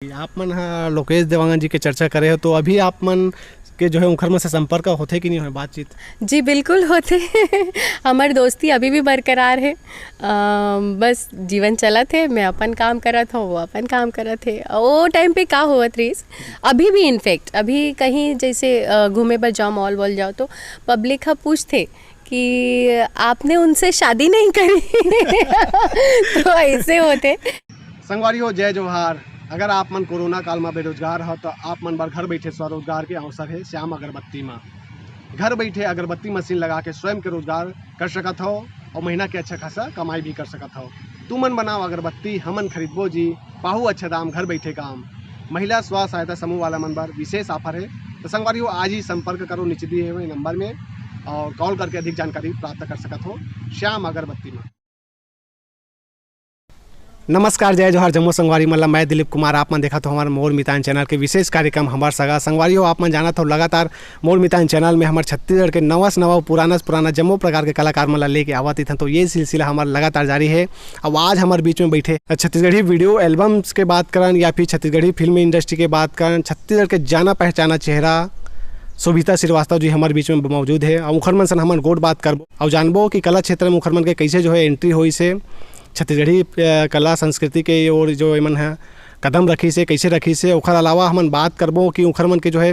आप मन लोकेश देवांगन जी के चर्चा करे हो तो अभी आप मन के जो है उनखर में से संपर्क होते कि नहीं हो बातचीत? जी बिल्कुल होते हमार दोस्ती अभी भी बरकरार है। बस जीवन चला थे, मैं अपन काम करत हूँ, वो अपन काम करत थे। वो टाइम पे का हुआ थी अभी भी, इनफैक्ट अभी कहीं जैसे घूमे पर जाओ, मॉल वॉल जाओ तो पब्लिक पूछते कि आपने उनसे शादी नहीं करी तो ऐसे होते। संगवारी हो जय जोहार। अगर आप मन कोरोना काल में बेरोजगार हो तो आप मन बार घर बैठे स्वरोजगार के अवसर है श्याम अगरबत्ती में। घर बैठे अगरबत्ती मशीन लगा के स्वयं के रोजगार कर सकत हो और महीना के अच्छा खासा कमाई भी कर सकत हो। तू मन बनाओ अगरबत्ती, हमन खरीदबो जी, पाहू अच्छा दाम, घर बैठे काम। महिला स्व सहायता समूह वाला मन पर विशेष ऑफर है। तो संगवारी हो आज ही संपर्क करो नीचे दिए हुए नंबर में और कॉल करके अधिक जानकारी प्राप्त कर सकत हो श्याम अगरबत्ती में। नमस्कार, जय जोहार जम्मू संगवारी मतलब मैं दिलीप कुमार। आप मन देखा तो हमारे मोर मितान चैनल के विशेष कार्यक्रम हमार सगा संगवारी हो। आप मन जाना तो लगातार मोर मितान चैनल में हमारे छत्तीसगढ़ के नवा से नवा पुराना जम्मू प्रकार के कलाकार मन लेके आवत थे। तो ये सिलसिला हमारा लगातार जारी है। अब आज हमारे बीच में बैठे छत्तीसगढ़ी वीडियो एल्बम्स के बात करन या फिर छत्तीसगढ़ी फिल्म इंडस्ट्री के बात करन छत्तीसगढ़ के जाना पहचाना चेहरा सुभिता श्रीवास्तव जी हमारे बीच में मौजूद है। और मुखरमन से हमारे गोट बात करबो और जानबो कि कला क्षेत्र में मुखरमन के कैसे जो है एंट्री हुई से, छत्तीसगढ़ी कला संस्कृति के और जो मन है कदम रखी से, कैसे रखी से। उखर अलावा हम बात करबो कि उखर मन के जो है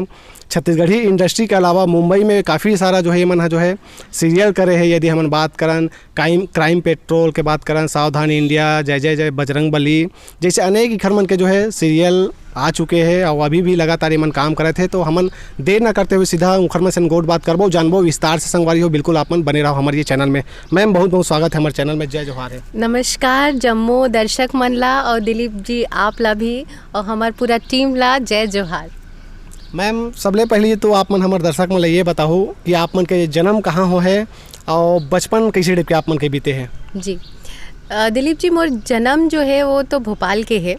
छत्तीसगढ़ी इंडस्ट्री के अलावा मुंबई में काफ़ी सारा जो है मन है जो है सीरियल करे है। यदि हम बात करन क्राइम पेट्रोल के बात करन, सावधान इंडिया, जय जय जय, बजरंग बली जैसे अनेक इखर मन के जो है सीरियल आ चुके हैं और अभी भी लगातार ये मन काम करे थे। तो हमन देर ना करते हुए सीधा उखर में से गोट बात करबो, जानबो विस्तार से संगवारी हो। बिल्कुल आप मन बने रहो हमारे ये चैनल में। मैम बहुत बहुत स्वागत है हमारे चैनल में। जय जोहार है। नमस्कार जम्मू दर्शक मन ला और दिलीप जी आप ला भी और हमार पूरा टीम ला जय जोहार। मैम सबले पहले तो आप मन हमारे दर्शक मन ये बताओ कि आप मन के जन्म कहाँ हो है और बचपन कैसे टाइप के आप मन के बीते हैं? जी दिलीप जी, मोर जन्म जो है वो तो भोपाल के है,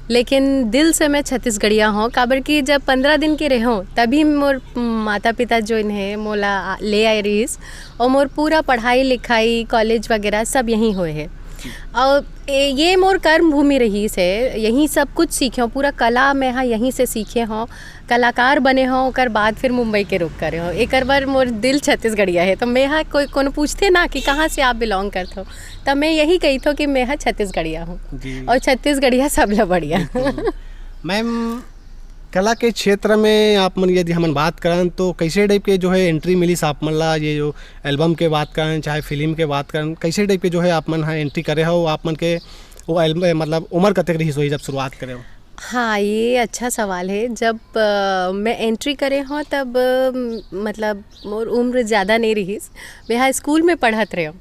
लेकिन दिल से मैं छत्तीसगढ़िया हूँ। काबर कि जब 15 दिन के रहो तभी मोर माता पिता जो इन्हें मोला ले आए रहीस और मोर पूरा पढ़ाई लिखाई कॉलेज वगैरह सब यहीं हुए है। और ये मोर कर्म भूमि रही से यहीं सब कुछ सीखे हो, पूरा कला में हाँ यहीं से सीखे हों, कलाकार बने हों। और बाद फिर मुंबई के रुख करे हो। एक बार मोर दिल छत्तीसगढ़िया है तो मैं हाँ कोई पूछते ना कि कहाँ से आप बिलोंग करते हो, तब मैं यही कही थो कि मैं हाँ छत्तीसगढ़िया हूँ और छत्तीसगढ़िया सब ला बढ़िया। मैम कला के क्षेत्र में आप मन यदि हम बात करें तो कैसे टाइप के जो है एंट्री मिली आप मन ला? ये जो एल्बम के बात करें चाहे फिल्म के बात करें, कैसे टाइप के जो है आप मन हाँ एंट्री करे हो? आप मन के वो एल्बम मतलब उम्र कतक रही हुई जब शुरुआत करे हो? हाँ ये अच्छा सवाल है। जब मैं एंट्री करे हूँ तब मतलब मोर उम्र ज़्यादा नहीं रही। मैं हाँ स्कूल में पढ़त रहे हूँ,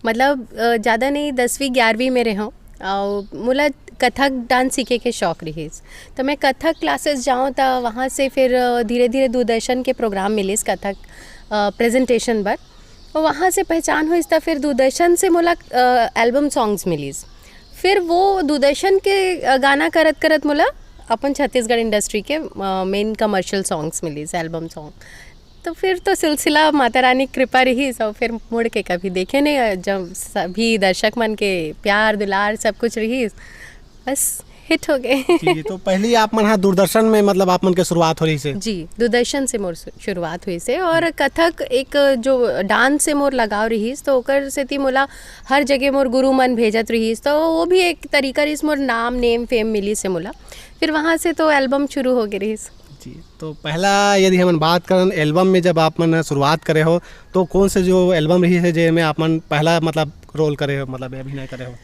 मतलब ज़्यादा नहीं 10वीं 11वीं में रहे हूँ। और मुला कथक डांस सीखे के शौक़ रही तो मैं कथक क्लासेस जाऊँ तो वहाँ से फिर धीरे धीरे दूरदर्शन के प्रोग्राम मिले कथक प्रेजेंटेशन पर, और वहाँ से पहचान हुई। तो फिर दूरदर्शन से मुला एल्बम सॉन्ग्स मिलीस। फिर वो दूरदर्शन के गाना करत करत मुला अपन छत्तीसगढ़ इंडस्ट्री के मेन कमर्शियल सॉन्ग्स मिलीस, एल्बम सॉन्ग। तो फिर तो सिलसिला माता रानी कृपा रही सब, फिर मुड़ के कभी देखे नहीं। जब सभी दर्शक मन के प्यार दुलार सब कुछ रही, बस हिट हो गए। तो पहले आप मन हाँ दूरदर्शन में मतलब आप मन के शुरुआत हो रही से? जी दूरदर्शन से मोर शुरुआत हुई से, और कथक एक जो डांस से मोर लगाव रही तो ओकर से थी मोला हर जगह मोर गुरु मन भेजत रही तो वो भी एक तरीका रही मोर नाम नेम फेम मिली से मोला। फिर वहाँ से तो एल्बम शुरू हो गई रही। जी तो पहला यदि हम बात करें एल्बम में जब आप मन शुरुआत करे हो तो कौन से जो एल्बम रही है जिसमें आप मन पहला मतलब रोल करे हो, मतलब अभिनय करे हो?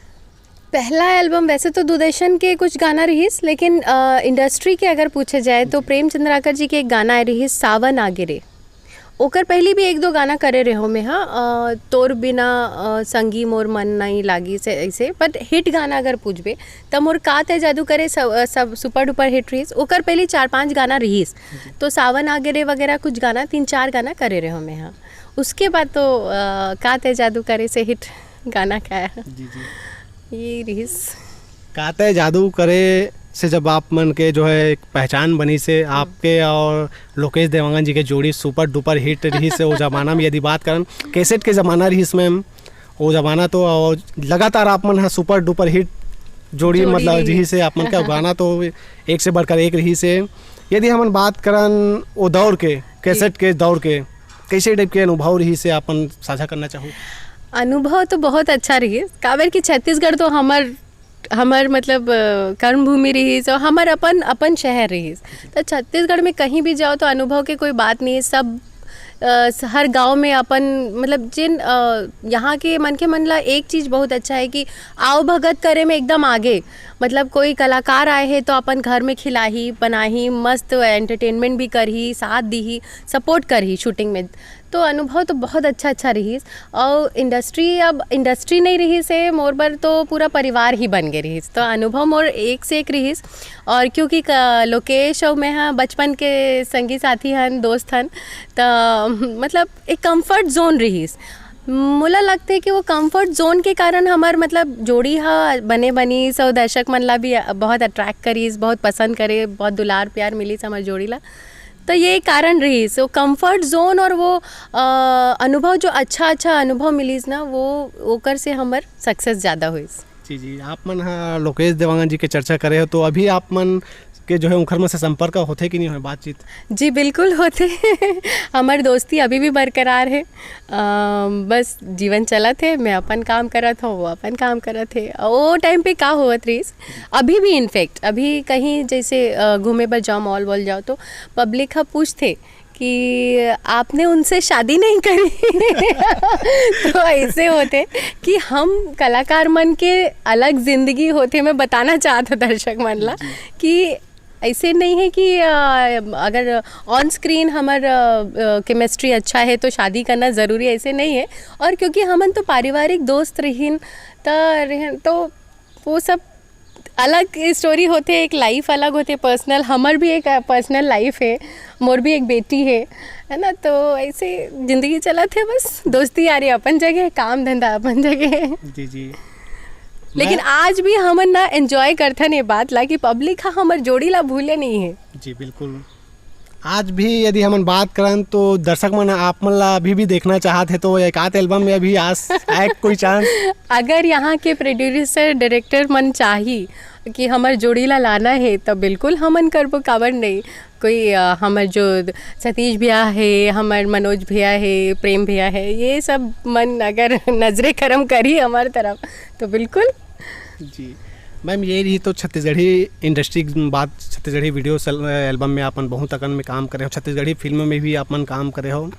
पहला एल्बम वैसे तो दूरदर्शन के कुछ गाना रहीस, लेकिन इंडस्ट्री के अगर पूछे जाए तो प्रेम चंद्राकर जी के एक गाना है रही सावन आगे रे। ओकर पहली भी 1-2 गाना करे रहे हो मैं हाँ, तोर बिना संगी मोर मन नहीं लागी से ऐसे। बट हिट गाना अगर पूछबे तब मोर का ते जादू करे सब सुपर डुपर हिट रहीस। ओकर पहले 4-5 गाना रहीस तो सावन आगे रे वगैरह कुछ गाना 3-4 गाना करे रहे हो मैं हाँ। उसके बाद तो का ते जादू करे से हिट गाना का है ये रहीस। का ते जादू करे से जब आप मन के जो है एक पहचान बनी से आपके और लोकेश देवांगन जी के जोड़ी सुपर डुपर हिट रही से वो ज़माना में यदि बात करें कैसेट के ज़माना रही इसमें वो ज़माना तो लगातार आप मन हाँ सुपर डुपर हिट जोड़ी मतलब रही। जही से अपन का गाना तो एक से बढ़कर एक रही से। यदि हम बात करन वो दौर के कैसेट के दौर के कैसे टाइप के अनुभव रही से अपन साझा करना चाहूँ। अनुभव तो बहुत अच्छा रही काबर कि छत्तीसगढ़ तो हमर मतलब कर्मभूमि रही और हमर अपन शहर रही। तो छत्तीसगढ़ में कहीं भी जाओ तो अनुभव के कोई बात नहीं है। सब हर गांव में अपन मतलब जिन यहाँ के मन ला एक चीज़ बहुत अच्छा है कि आओ भगत करे में एकदम आगे। मतलब कोई कलाकार आए हैं तो अपन घर में खिलाही बनाही मस्त एंटरटेनमेंट भी करही साथ दी सपोर्ट करही शूटिंग में। तो अनुभव तो बहुत अच्छा रही। और अब इंडस्ट्री नहीं रही से मोर बर तो पूरा परिवार ही बन गए रही। तो अनुभव मोर एक से एक रही। और क्योंकि लोकेश और मैं हाँ बचपन के संगी साथी हन दोस्त हन तो मतलब एक कंफर्ट जोन रही। मोला लगते कि वो कंफर्ट जोन के कारण हमार मतलब जोड़ी हा बनी सो दर्शक मन ला भी बहुत अट्रैक्ट करीस बहुत पसंद करे बहुत दुलार प्यार मिलीस हमार जोड़ी ला। तो ये कारण रही सो कंफर्ट जोन और वो अनुभव जो अच्छा अनुभव मिलीस ना वो ओकर से हमार सक्सेस ज़्यादा हुई। जी आप मन हाँ लोकेश देवांगन जी के चर्चा करे हो तो अभी आप मन के जो है उनखर में से संपर्क होते कि नहीं हो बातचीत। जी बिल्कुल होते हमारी दोस्ती अभी भी बरकरार है। बस जीवन चला थे मैं अपन काम करत हूँ वो अपन काम करत थे। वो टाइम पे का होत रही अभी भी इनफैक्ट अभी कहीं जैसे घूमे पर जाओ मॉल वॉल जाओ तो पब्लिक हाँ पूछते कि आपने उनसे शादी नहीं करी तो ऐसे होते कि हम कलाकार मन के अलग ज़िंदगी होते। मैं बताना चाहता दर्शक मन ला कि ऐसे नहीं है कि अगर ऑन स्क्रीन हमार केमिस्ट्री अच्छा है तो शादी करना ज़रूरी ऐसे नहीं है। और क्योंकि हमन तो पारिवारिक दोस्त रहीन तो वो सब अलग स्टोरी होते एक लाइफ अलग होते पर्सनल। हमार भी एक पर्सनल लाइफ है मोर भी एक बेटी है ना। तो ऐसे ज़िंदगी चला थे बस दोस्ती यारी अपन जगह काम धंधा अपन जगह। जी लेकिन आज भी हमन ना एंजॉय करथन ये बात ला कि पब्लिक हाँ हमार जोड़ी ला भूले नहीं है। जी बिल्कुल आज भी यदि हम बात करन तो दर्शक मन आप मन ला अभी भी देखना चाहते तो एक आध एल्बम में अभी आए कोई चांस। अगर यहाँ के प्रोड्यूसर डायरेक्टर मन चाही कि हमार जोड़ी ला लाना है तो बिल्कुल हमन करबो काबर नहीं। कोई हमार जो सतीश भैया है हमार मनोज भैया है प्रेम भैया है ये सब मन अगर नजरे करम करी हमारे तरफ तो बिल्कुल। जी मैम ये रही तो छत्तीसगढ़ी इंडस्ट्री बात छत्तीसगढ़ी वीडियो एल्बम में अपन बहुत अकन में काम करे हो छत्तीसगढ़ी फिल्मों में भी अपन काम करे हो।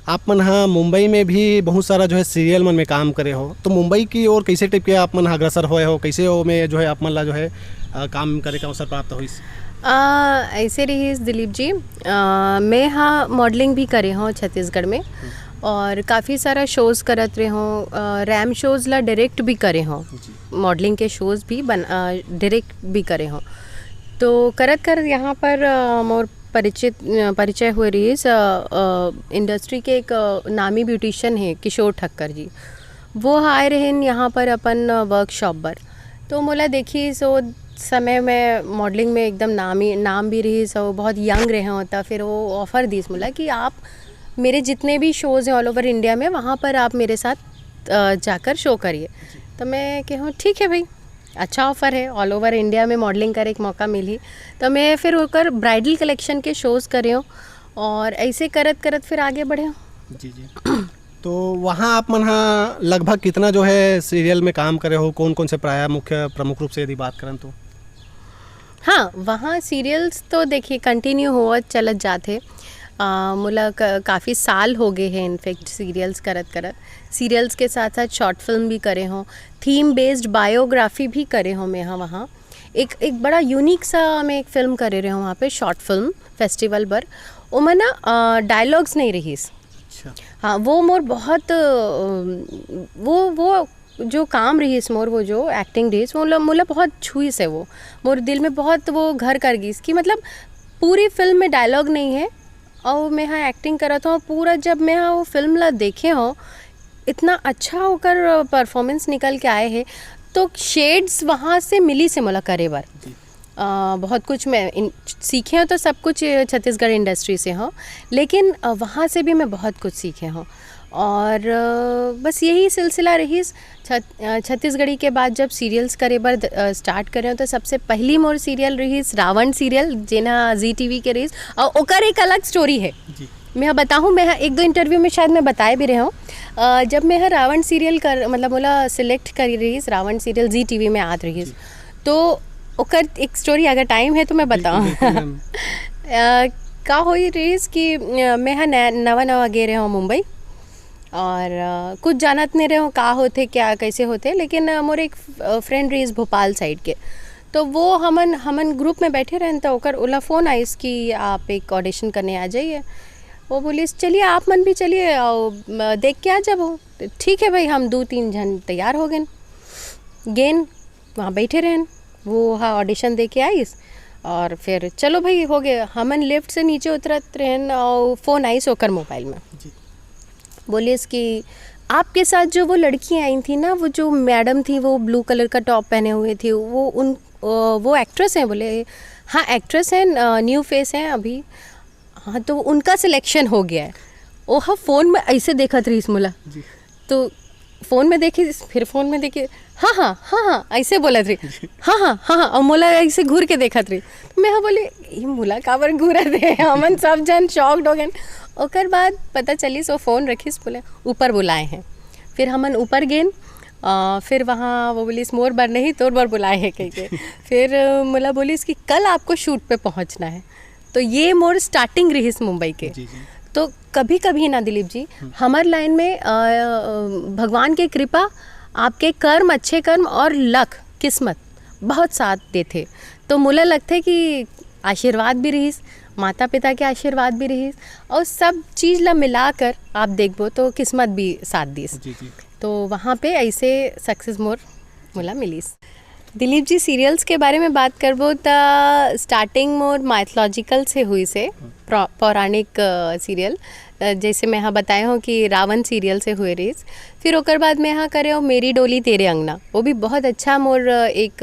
आप मन हाँ मुंबई में भी बहुत सारा जो है सीरियल मन में काम करे हो तो मुंबई की और कैसे टाइप के आप मन अग्रसर होए हो कैसे हो में जो है आप मन ला जो है काम करे का अवसर प्राप्त हुई। ऐसे रही दिलीप जी मैं हाँ मॉडलिंग भी करे हूँ छत्तीसगढ़ में और काफ़ी सारा शोज़ करत रहे हों। रैम शोज़ ला डायरेक्ट भी करे हों मॉडलिंग के शोज़ भी डायरेक्ट भी करे हों। तो करत यहाँ पर मोर परिचय हुए रही इंडस्ट्री के एक नामी ब्यूटिशियन है किशोर ठक्कर जी वो आए रहे यहाँ पर अपन वर्कशॉप पर। तो मोला देखी सो समय में मॉडलिंग में एकदम नाम भी रही सो बहुत यंग रहे होता। फिर वो ऑफ़र दी मोला कि आप मेरे जितने भी शोज़ हैं ऑल ओवर इंडिया में वहाँ पर आप मेरे साथ जाकर शो करिए। तो मैं कहूँ ठीक है भाई अच्छा ऑफ़र है ऑल ओवर इंडिया में मॉडलिंग कर एक मौका मिली। तो मैं फिर होकर ब्राइडल कलेक्शन के शोज़ करे हूँ और ऐसे करत फिर आगे बढ़े हूँ। जी तो वहाँ आप मन हाँ लगभग कितना जो है सीरियल में काम करे हो कौन से प्राय प्रमुख रूप से यदि बात करें तो। हाँ वहाँ सीरियल्स तो देखिए कंटिन्यू हुआ चलत जाते मुला काफ़ी साल हो गए हैं इनफैक्ट सीरियल्स करत सीरियल्स के साथ साथ शॉर्ट फिल्म भी करे हों थीम बेस्ड बायोग्राफी भी करे हों। मैं हाँ वहाँ एक बड़ा यूनिक सा मैं एक फ़िल्म करे रहे हूँ वहाँ पे शॉर्ट फिल्म फेस्टिवल पर उमें ना डायलॉग्स नहीं रही। अच्छा हाँ वो मोर बहुत वो जो काम रही मोर वो जो एक्टिंग रही वो मोला बहुत छुई से वो मोर दिल में बहुत वो घर कर गई कि मतलब पूरी फिल्म में डायलॉग नहीं है और मैं हाँ एक्टिंग करत हूँ पूरा। जब मैं हाँ वो फिल्म ला देखे हूँ इतना अच्छा होकर परफॉर्मेंस निकल के आए हैं तो शेड्स वहाँ से मिली से मोला करे बार बहुत कुछ मैं सीखे हूँ। तो सब कुछ छत्तीसगढ़ इंडस्ट्री से हूँ लेकिन वहाँ से भी मैं बहुत कुछ सीखे हूँ और बस यही सिलसिला रही। छत्तीसगढ़ी के बाद जब सीरियल्स करे बर स्टार्ट करे तो सबसे पहली मोर सीरियल रही रावण सीरियल, जेना जी टीवी के रही, और ओकर एक अलग स्टोरी है। मैं बताऊँ, मैं एक दो इंटरव्यू में शायद मैं बताए भी रहे हूँ। जब मैं रावण सीरियल मतलब बोला सिलेक्ट करी रही, रावण सीरियल जी टीवी में आत रही, तो ओकर एक स्टोरी अगर टाइम है तो मैं बताऊँ। का हो रही कि मैं नवा गे रहे हूँ मुंबई, और कुछ जानत नहीं रहे हो का होते क्या कैसे होते, लेकिन मोर एक फ्रेंड रही भोपाल साइड के, तो वो हमन ग्रुप में बैठे रहे तो ओकर ओला फ़ोन आइस कि आप एक ऑडिशन करने आ जाइए। वो बोलिस चलिए आप मन भी चलिए और देख के आ जब हो। ठीक है भाई, हम 2-3 जन तैयार हो गए, गेन वहाँ बैठे रहें, वो हाँ ऑडिशन दे के आइस, और फिर चलो भाई हो गए। हमन लिफ्ट से नीचे उतरत रहें और फ़ोन आइस ओकर मोबाइल में, बोलिए कि आपके साथ जो वो लड़की आई थी ना, वो जो मैडम थी वो ब्लू कलर का टॉप पहने हुए थी, वो एक्ट्रेस हैं? बोले हाँ एक्ट्रेस हैं, न्यू फेस हैं अभी। हाँ तो उनका सिलेक्शन हो गया है। ओ हाँ, फ़ोन में ऐसे देखा थी इस मुला, तो फ़ोन में देखी, फिर फ़ोन में देखी, हाँ हाँ हाँ हाँ ऐसे बोला थी, हाँ हाँ हाँ हाँ, और मोला ऐसे घूर के देखा थी। मैं हाँ बोले ये मुला काबर घूरा थे, हमन सब जन शॉक्ड हो गए। ओकर बाद पता चली सो फ़ोन रखीस, बोले ऊपर बुलाए हैं। फिर हमन ऊपर गेन, फिर वहाँ वो बोलीस मोर बार नहीं तोर बार बुलाए हैं कह के। फिर मोला बोलीस कि कल आपको शूट पे पहुँचना है। तो ये मोर स्टार्टिंग रही मुंबई के। तो कभी कभी ना दिलीप जी, हमार लाइन में भगवान के कृपा, आपके कर्म, अच्छे कर्म और लक, किस्मत बहुत साथ देते। तो मुला लगते कि आशीर्वाद भी रही, माता पिता के आशीर्वाद भी रही, और सब चीज़ ला मिलाकर आप देखबो तो किस्मत भी साथ दीस। तो वहाँ पे ऐसे सक्सेस मोला मिलीस। दिलीप जी, सीरियल्स के बारे में बात करबो तो स्टार्टिंग मोर माइथोलॉजिकल से हुई से, पौराणिक सीरियल, जैसे मैं यहाँ बताए हूँ कि रावण सीरियल से हुए रही। फिर ओकर बाद मैं यहाँ करे हो मेरी डोली तेरे अंगना, वो भी बहुत अच्छा मोर एक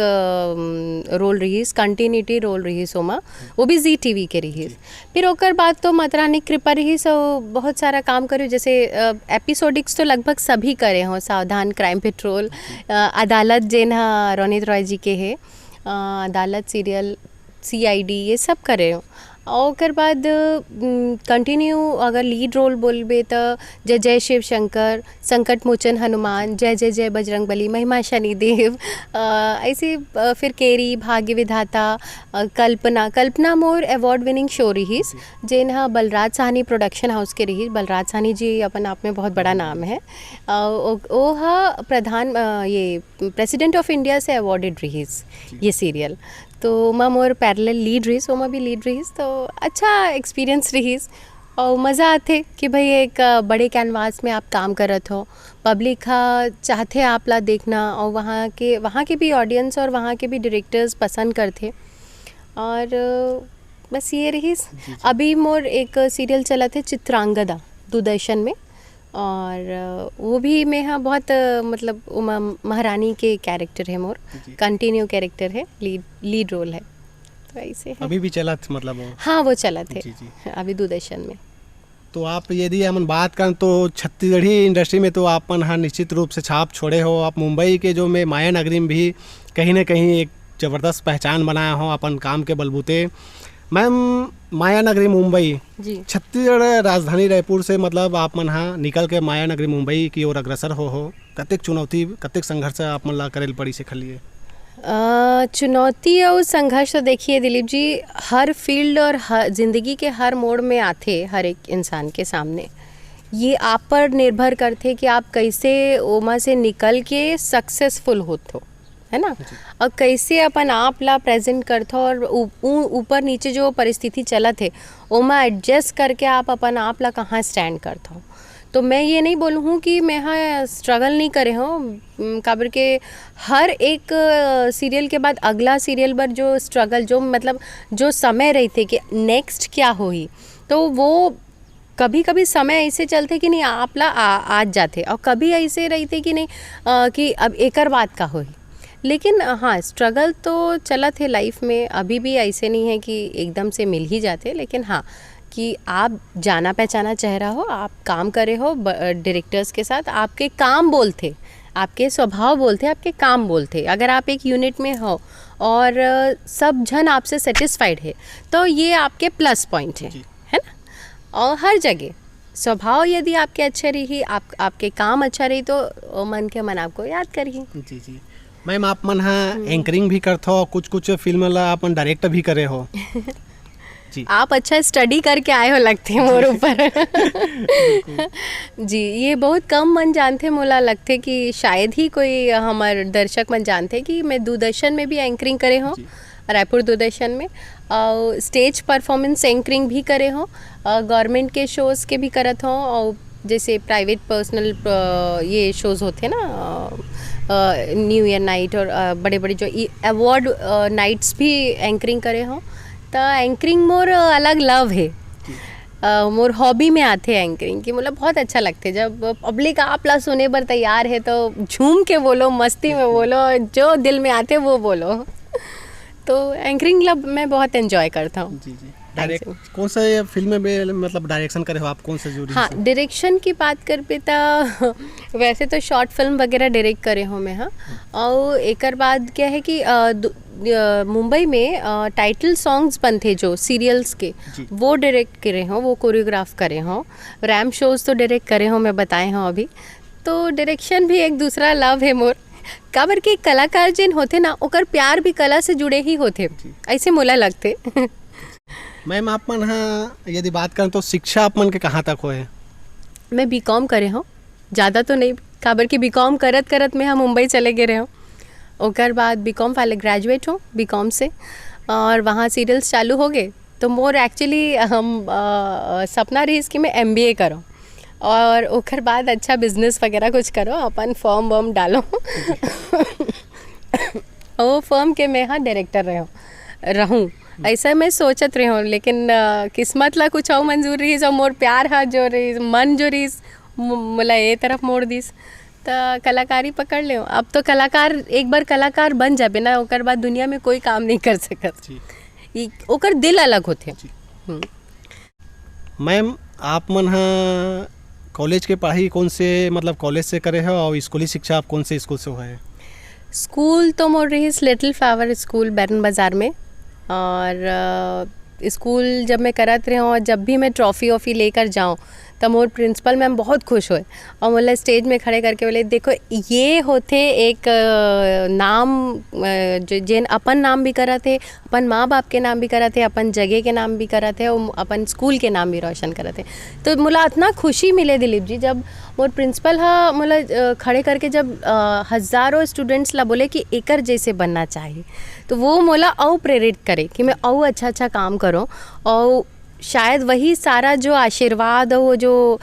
रोल रही, कंटिन्यूटी रोल रही सोमा, वो भी जी टीवी के रही। फिर ओकर बाद तो माता रानी कृपा रही, सो बहुत सारा काम करे, जैसे एपिसोडिक्स तो लगभग सभी करे हों, सावधान, क्राइम पेट्रोल, अदालत जेन रोनित रॉय जी के है, अदालत सीरियल, CID, ये सब करे हो। और ओकर बाद कंटिन्यू अगर लीड रोल बोलबे तो जय जय शिव शंकर, संकट मोचन हनुमान, जय जय जय बजरंग बली, महिमा शनिदेव, ऐसे फिर केरी, भाग्य विधाता, कल्पना मोर अवार्ड विनिंग शो रही, जेन हाँ बलराज साहनी प्रोडक्शन हाउस के रही। बलराज साहनी जी अपन आप में बहुत बड़ा नाम है, वो हाँ प्रधान ये प्रेसिडेंट ऑफ इंडिया से अवॉर्डेड रही ये सीरियल। तो मैं मोर पैरेलल लीड रही, वो मैं भी लीड रही, तो अच्छा एक्सपीरियंस रही, और मज़ा आते कि भाई एक बड़े कैनवास में आप काम करत हो, पब्लिक चाहते आप ला देखना, और वहाँ के भी ऑडियंस और वहाँ के भी डायरेक्टर्स पसंद करते, और बस ये रही। अभी मोर एक सीरियल चला थे चित्रांगदा दूरदर्शन में, और वो भी मैं हाँ बहुत मतलब उमा महारानी के कैरेक्टर है मोर, कंटिन्यू कैरेक्टर है, लीड रोल है, तो ऐसे है। अभी भी चला मतलब वो? हाँ वो चला थे अभी दूरदर्शन में। तो आप यदि हम बात करें तो छत्तीसगढ़ी इंडस्ट्री में तो आप हाँ निश्चित रूप से छाप छोड़े हो। आप मुंबई के जो में माया नगरी में भी कहीं ना कहीं एक ज़बरदस्त पहचान बनाया हो अपन काम के बलबूते। मैम, माया नगरी मुंबई, छत्तीसगढ़ राजधानी रायपुर से मतलब आप मन हाँ निकल के माया नगरी मुंबई की ओर अग्रसर हो, कतेक चुनौती कतेक संघर्ष आप मन ला करेल पड़ी से खलिए? चुनौती और संघर्ष तो देखिए दिलीप जी, हर फील्ड और हर ज़िंदगी के हर मोड़ में आते हर एक इंसान के सामने। ये आप पर निर्भर करते कि आप कैसे ओमा से निकल के सक्सेसफुल होते हो, है ना, और कैसे अपन आप ला प्रेजेंट करते हो, और ऊपर नीचे जो परिस्थिति चला थे ओमा एडजस्ट करके आप अपन आप ला कहाँ स्टैंड करते हो। तो मैं ये नहीं बोलूँ कि मैं हाँ स्ट्रगल नहीं करे हूँ, काबर के हर एक सीरियल के बाद अगला सीरियल पर जो स्ट्रगल, जो मतलब जो समय रही थे कि नेक्स्ट क्या होई, तो वो कभी कभी समय ऐसे चलते कि नहीं आप ला आज जाते, और कभी ऐसे रही थे कि नहीं कि अब एकर बात का होई। लेकिन हाँ स्ट्रगल तो चला थे लाइफ में, अभी भी ऐसे नहीं है कि एकदम से मिल ही जाते, लेकिन हाँ कि आप जाना पहचाना चेहरा हो, आप काम करे हो डायरेक्टर्स के साथ, आपके काम बोलते, आपके स्वभाव बोलते, आपके काम बोलते। अगर आप एक यूनिट में हो और सब जन आपसे सेटिस्फाइड है तो ये आपके प्लस पॉइंट है ना। और हर जगह स्वभाव यदि आपके अच्छे रही, आपके काम अच्छा रही तो मन के मन आपको याद करिए। जी जी मैम, आप मन हाँ एंकरिंग भी करते हो, कुछ कुछ फिल्म ला अपन डायरेक्ट भी करे हो। जी आप अच्छा स्टडी करके आए हो लगते हैं मोर ऊपर। जी, ये बहुत कम मन जानते मोला लगते कि शायद ही कोई हमारे दर्शक मन जानते कि मैं दूरदर्शन में भी एंकरिंग करे हूँ, रायपुर दूरदर्शन में, और स्टेज परफॉर्मेंस एंकरिंग भी करे हूँ, गवर्नमेंट के शोज़ के भी करत हूँ, और जैसे प्राइवेट पर्सनल ये शोज़ होते ना, न्यू ईयर नाइट और बड़े बड़े जो अवार्ड नाइट्स भी एंकरिंग करे हों। तो एंकरिंग मोर अलग लव है, मोर हॉबी में आते हैं एंकरिंग की। मतलब बहुत अच्छा लगते जब पब्लिक आप ला सुने पर तैयार है तो झूम के बोलो, मस्ती में बोलो, जो दिल में आते वो बोलो। तो एंकरिंग लब मैं बहुत एंजॉय करता हूँ। जी जी डायरेक्ट कौन सा फिल्म में मतलब डायरेक्शन करे हो आप, कौन सा जूरी? हाँ, डायरेक्शन की बात कर पे तो वैसे तो शॉर्ट फिल्म वगैरह डायरेक्ट करे हूँ मैं। हाँ, और एक बाद क्या है कि मुंबई में टाइटल सॉन्ग्स बनते जो सीरियल्स के, वो डायरेक्ट करे हों, वो कोरियोग्राफ करे हों। रैम शोज़ तो डायरेक्ट करे हों, मैं बताए हूँ अभी। तो डायरेक्शन भी एक दूसरा लव है मोर। काबर के कलाकार जिन होते ना, ओकर प्यार भी कला से जुड़े ही होते, ऐसे मोला लगते। मैम, आप मन हाँ यदि बात करें तो शिक्षा आप मन के कहाँ तक होए? मैं बीकॉम करे हूँ, ज़्यादा तो नहीं, काबर की बीकॉम करत करत मैं हम मुंबई चले गए रहे हूँ। ओकर बाद बीकॉम वाले ग्रेजुएट हूँ बीकॉम से, और वहाँ सीरियल्स चालू हो गए तो मोर एक्चुअली हम सपना रही कि मैं MBA करूँ और ओकर बाद अच्छा बिजनेस वगैरह कुछ करो, अपन फॉर्म वॉर्म डालो। वो फर्म के मैं हाँ डायरेक्टर रहूँ ऐसा मैं सोचत रही हूँ। लेकिन किस्मत ला कुछ और मंजूर रही, और मोर प्यार हा जो रही, मन जो रही मोला ये तरफ मोड़ दीस, तो कलाकारी पकड़ ले। अब तो कलाकार एक बार कलाकार बन जाबे ना, ओकर बाद दुनिया में कोई काम नहीं कर सकत। ओकर दिल अलग होते। मैम, आप मन हाँ कॉलेज के पढ़ाई कौन से मतलब कॉलेज से करे हो, और स्कूली शिक्षा आप कौन से स्कूल से हुआ है? स्कूल तो मोर रही लिटिल फ्लावर स्कूल बैरन बाज़ार में, और स्कूल जब मैं करत रही हूँ और जब भी मैं ट्रॉफ़ी वॉफ़ी लेकर जाऊँ तब मोर प्रिंसिपल मैम बहुत खुश हुए और बोले स्टेज में खड़े करके बोले देखो ये होते एक नाम जो जिन अपन नाम भी करा थे, अपन माँ बाप के नाम भी करा थे, अपन जगह के नाम भी करा थे और अपन स्कूल के नाम भी रोशन करा थे। तो मुला इतना खुशी मिले दिलीप जी जब मोर प्रिंसिपल हा मुला खड़े करके जब हज़ारों स्टूडेंट्स ला बोले कि एकर जैसे बनना चाहिए, तो वो मोला और प्रेरित करे कि मैं और अच्छा काम करूँ। और शायद वही सारा जो आशीर्वाद और वो जो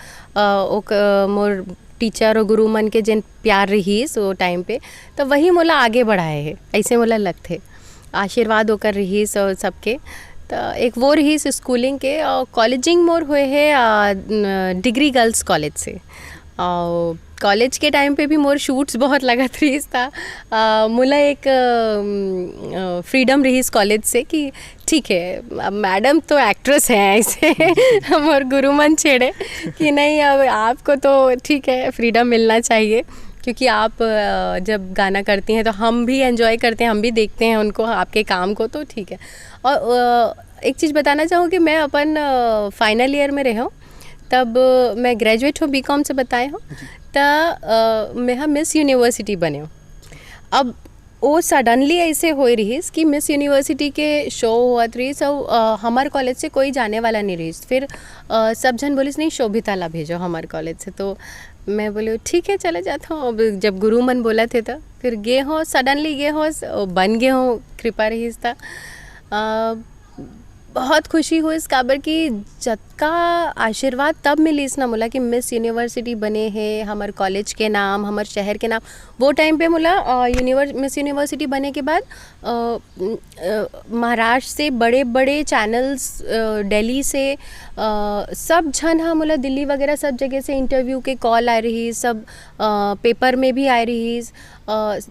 मोर टीचर और गुरु मन के जिन प्यार रही सो टाइम पे, तो वही मोला आगे बढ़ाए है, ऐसे मोला लगते आशीर्वाद होकर रही सो सबके। तो एक वो रही स्कूलिंग के, और कॉलेजिंग मोर हुए है डिग्री गर्ल्स कॉलेज से। और कॉलेज के टाइम पे भी मोर शूट्स बहुत लगत रही था। मुला एक फ्रीडम रही इस कॉलेज से कि ठीक है मैडम तो एक्ट्रेस हैं ऐसे मोर गुरु मन छेड़े कि नहीं अब आपको तो ठीक है फ्रीडम मिलना चाहिए, क्योंकि आप जब गाना करती हैं तो हम भी एंजॉय करते हैं, हम भी देखते हैं उनको आपके काम को, तो ठीक है। और एक चीज़ बताना चाहूँ कि मैं अपन फाइनल ईयर में रही हूँ, तब मैं ग्रेजुएट हूँ बीकॉम से बताए हूँ, तो मैं हाँ मिस यूनिवर्सिटी बने हूँ। अब वो सडनली ऐसे हो रही कि मिस यूनिवर्सिटी के शो हुआ रही, सब हमारे कॉलेज से कोई जाने वाला नहीं रही। फिर सब जन बोलिस नहीं शोभिता ला भेजो हमारे कॉलेज से, तो मैं बोले ठीक है चले जाता हूँ। अब जब गुरु मन बोला थे तो फिर गे हो, सडनली गे हो, बन गए हो, कृपा रही था। बहुत खुशी हुई इस काबर की जतका आशीर्वाद तब मिली इस ना मुला कि मिस यूनिवर्सिटी बने हैं हमारे कॉलेज के नाम, हमारे शहर के नाम। वो टाइम पे मुला मिस यूनिवर्सिटी बने के बाद महाराष्ट्र से बड़े बड़े चैनल्स, दिल्ली से सब जन हाँ मुला दिल्ली वगैरह सब जगह से इंटरव्यू के कॉल आ रही, सब पेपर में भी आ रही,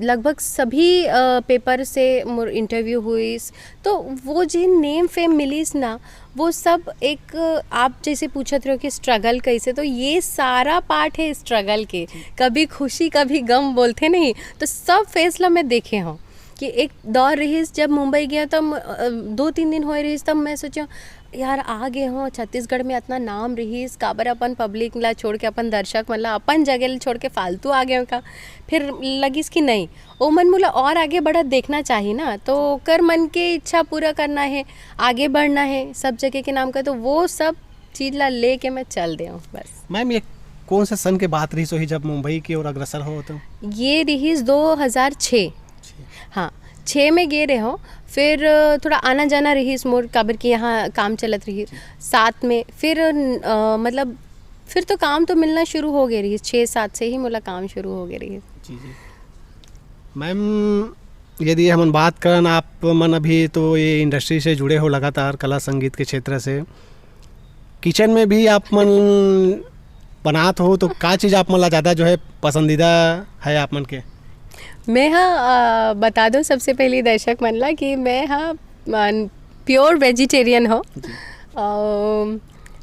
लगभग सभी पेपर से मोर इंटरव्यू हुई। तो वो जिन नेम फेम मिलीस ना वो सब एक आप जैसे पूछत रहे हो कि स्ट्रगल कैसे, तो ये सारा पार्ट है स्ट्रगल के, कभी खुशी कभी गम बोलते नहीं, तो सब फैसला मैं देखे हूँ कि एक दौर रही जब मुंबई गया तब 2-3 दिन होए रही, तब मैं सोचा यार आ गए हो छत्तीसगढ़ में इतना नाम रही काबर अपन पब्लिक ला छोड़ के अपन दर्शक मतलब अपन जगह छोड़ के फालतू आ गए का। फिर लगिस कि नहीं ओ मन मोला और आगे बढ़त देखना चाहिए ना, तो कर मन के इच्छा पूरा करना है, आगे बढ़ना है सब जगह के नाम का, तो वो सब चीज़ ला ले के मैं चल दे हूँ बस। मैम ये कौन से सन के बात रही सोही जब मुंबई की ओर अग्रसर हो तो? ये रही 2006, हाँ 6 में गे रहे हो, फिर थोड़ा आना जाना रही मोर काबर की यहाँ काम चलत रही 7 में, फिर मतलब फिर तो काम तो मिलना शुरू हो गई रही 6-7 से ही मोला काम शुरू हो गई रही। जी जी मैम, यदि हम बात करन आप मन अभी तो ये इंडस्ट्री से जुड़े हो लगातार कला संगीत के क्षेत्र से, किचन में भी आप मन बनात हो तो का चीज़ आप मन ला ज़्यादा जो है पसंदीदा है आप मन के? मैं हाँ बता दो सबसे पहले दर्शक मन ला कि मैं हाँ प्योर वेजिटेरियन हूँ,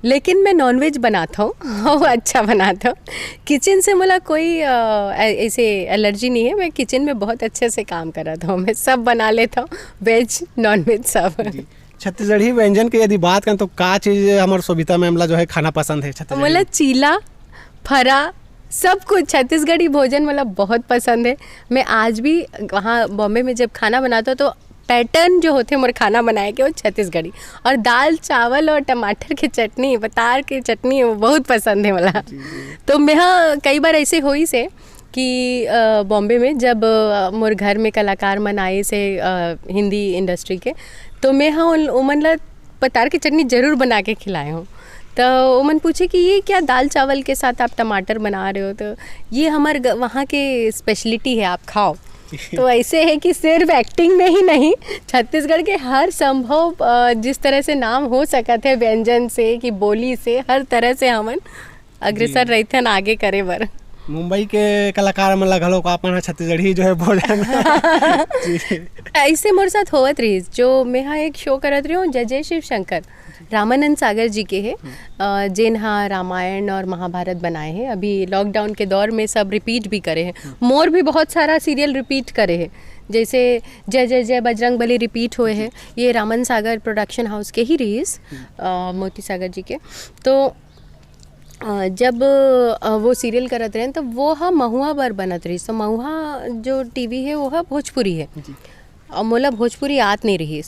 लेकिन मैं नॉनवेज बनाता हूँ और अच्छा बनाता हूँ। किचन से मुझे कोई ऐसे एलर्जी नहीं है, मैं किचन में बहुत अच्छे से काम कर रहा था, मैं सब बना लेता हूँ, वेज नॉनवेज सब। छत्तीसगढ़ी व्यंजन की यदि बात करें तो का चीज़ हमारे सोभिता मैम ला जो है खाना पसंद है छत्तीसगढ़ी? मतलब चीला फरा सब कुछ छत्तीसगढ़ी भोजन मतलब बहुत पसंद है। मैं आज भी वहाँ बॉम्बे में जब खाना बनाता हूँ तो पैटर्न जो होते हैं मोर खाना बनाए के वो छत्तीसगढ़ी, और दाल चावल और टमाटर की चटनी बतार की चटनी वो बहुत पसंद है मला। तो मैं हाँ कई बार ऐसे हुई से कि बॉम्बे में जब मोर घर में कलाकार मन आए से हिंदी इंडस्ट्री के, तो मैं हाँ उमन ला पतार की चटनी ज़रूर बना के खिलाए हूँ। तो उमन पूछे कि ये क्या दाल चावल के साथ आप टमाटर बना रहे हो, तो ये हमारे वहाँ के स्पेशलिटी है, आप खाओ। तो ऐसे है कि सिर्फ एक्टिंग में ही नहीं, छत्तीसगढ़ के हर संभव जिस तरह से नाम हो सकत है व्यंजन से कि बोली से, हर तरह से हमन अग्रसर रहते हैं आगे करे बर। मुंबई के कलाकार मन ला घलो अपन छत्तीसगढ़ी जो है भोजन ऐसे मोर साथ होवत रही, जो मैं हाँ एक शो करत रही हूँ जय जय शिव शंकर, रामानंद सागर जी के है, जिन हाँ रामायण और महाभारत बनाए हैं, अभी लॉकडाउन के दौर में सब रिपीट भी करे हैं, मोर भी बहुत सारा सीरियल रिपीट करे हैं, जैसे जय जय जय बजरंग बली रिपीट हुए हैं, ये रामन सागर प्रोडक्शन हाउस के ही रईस मोती सागर जी के। तो जब वो सीरियल करत रहे तो वो हाँ महुआ बर बनत रही, तो महुआ जो टीवी है वो हाँ भोजपुरी है, और मोला भोजपुरी आत नहीं रही।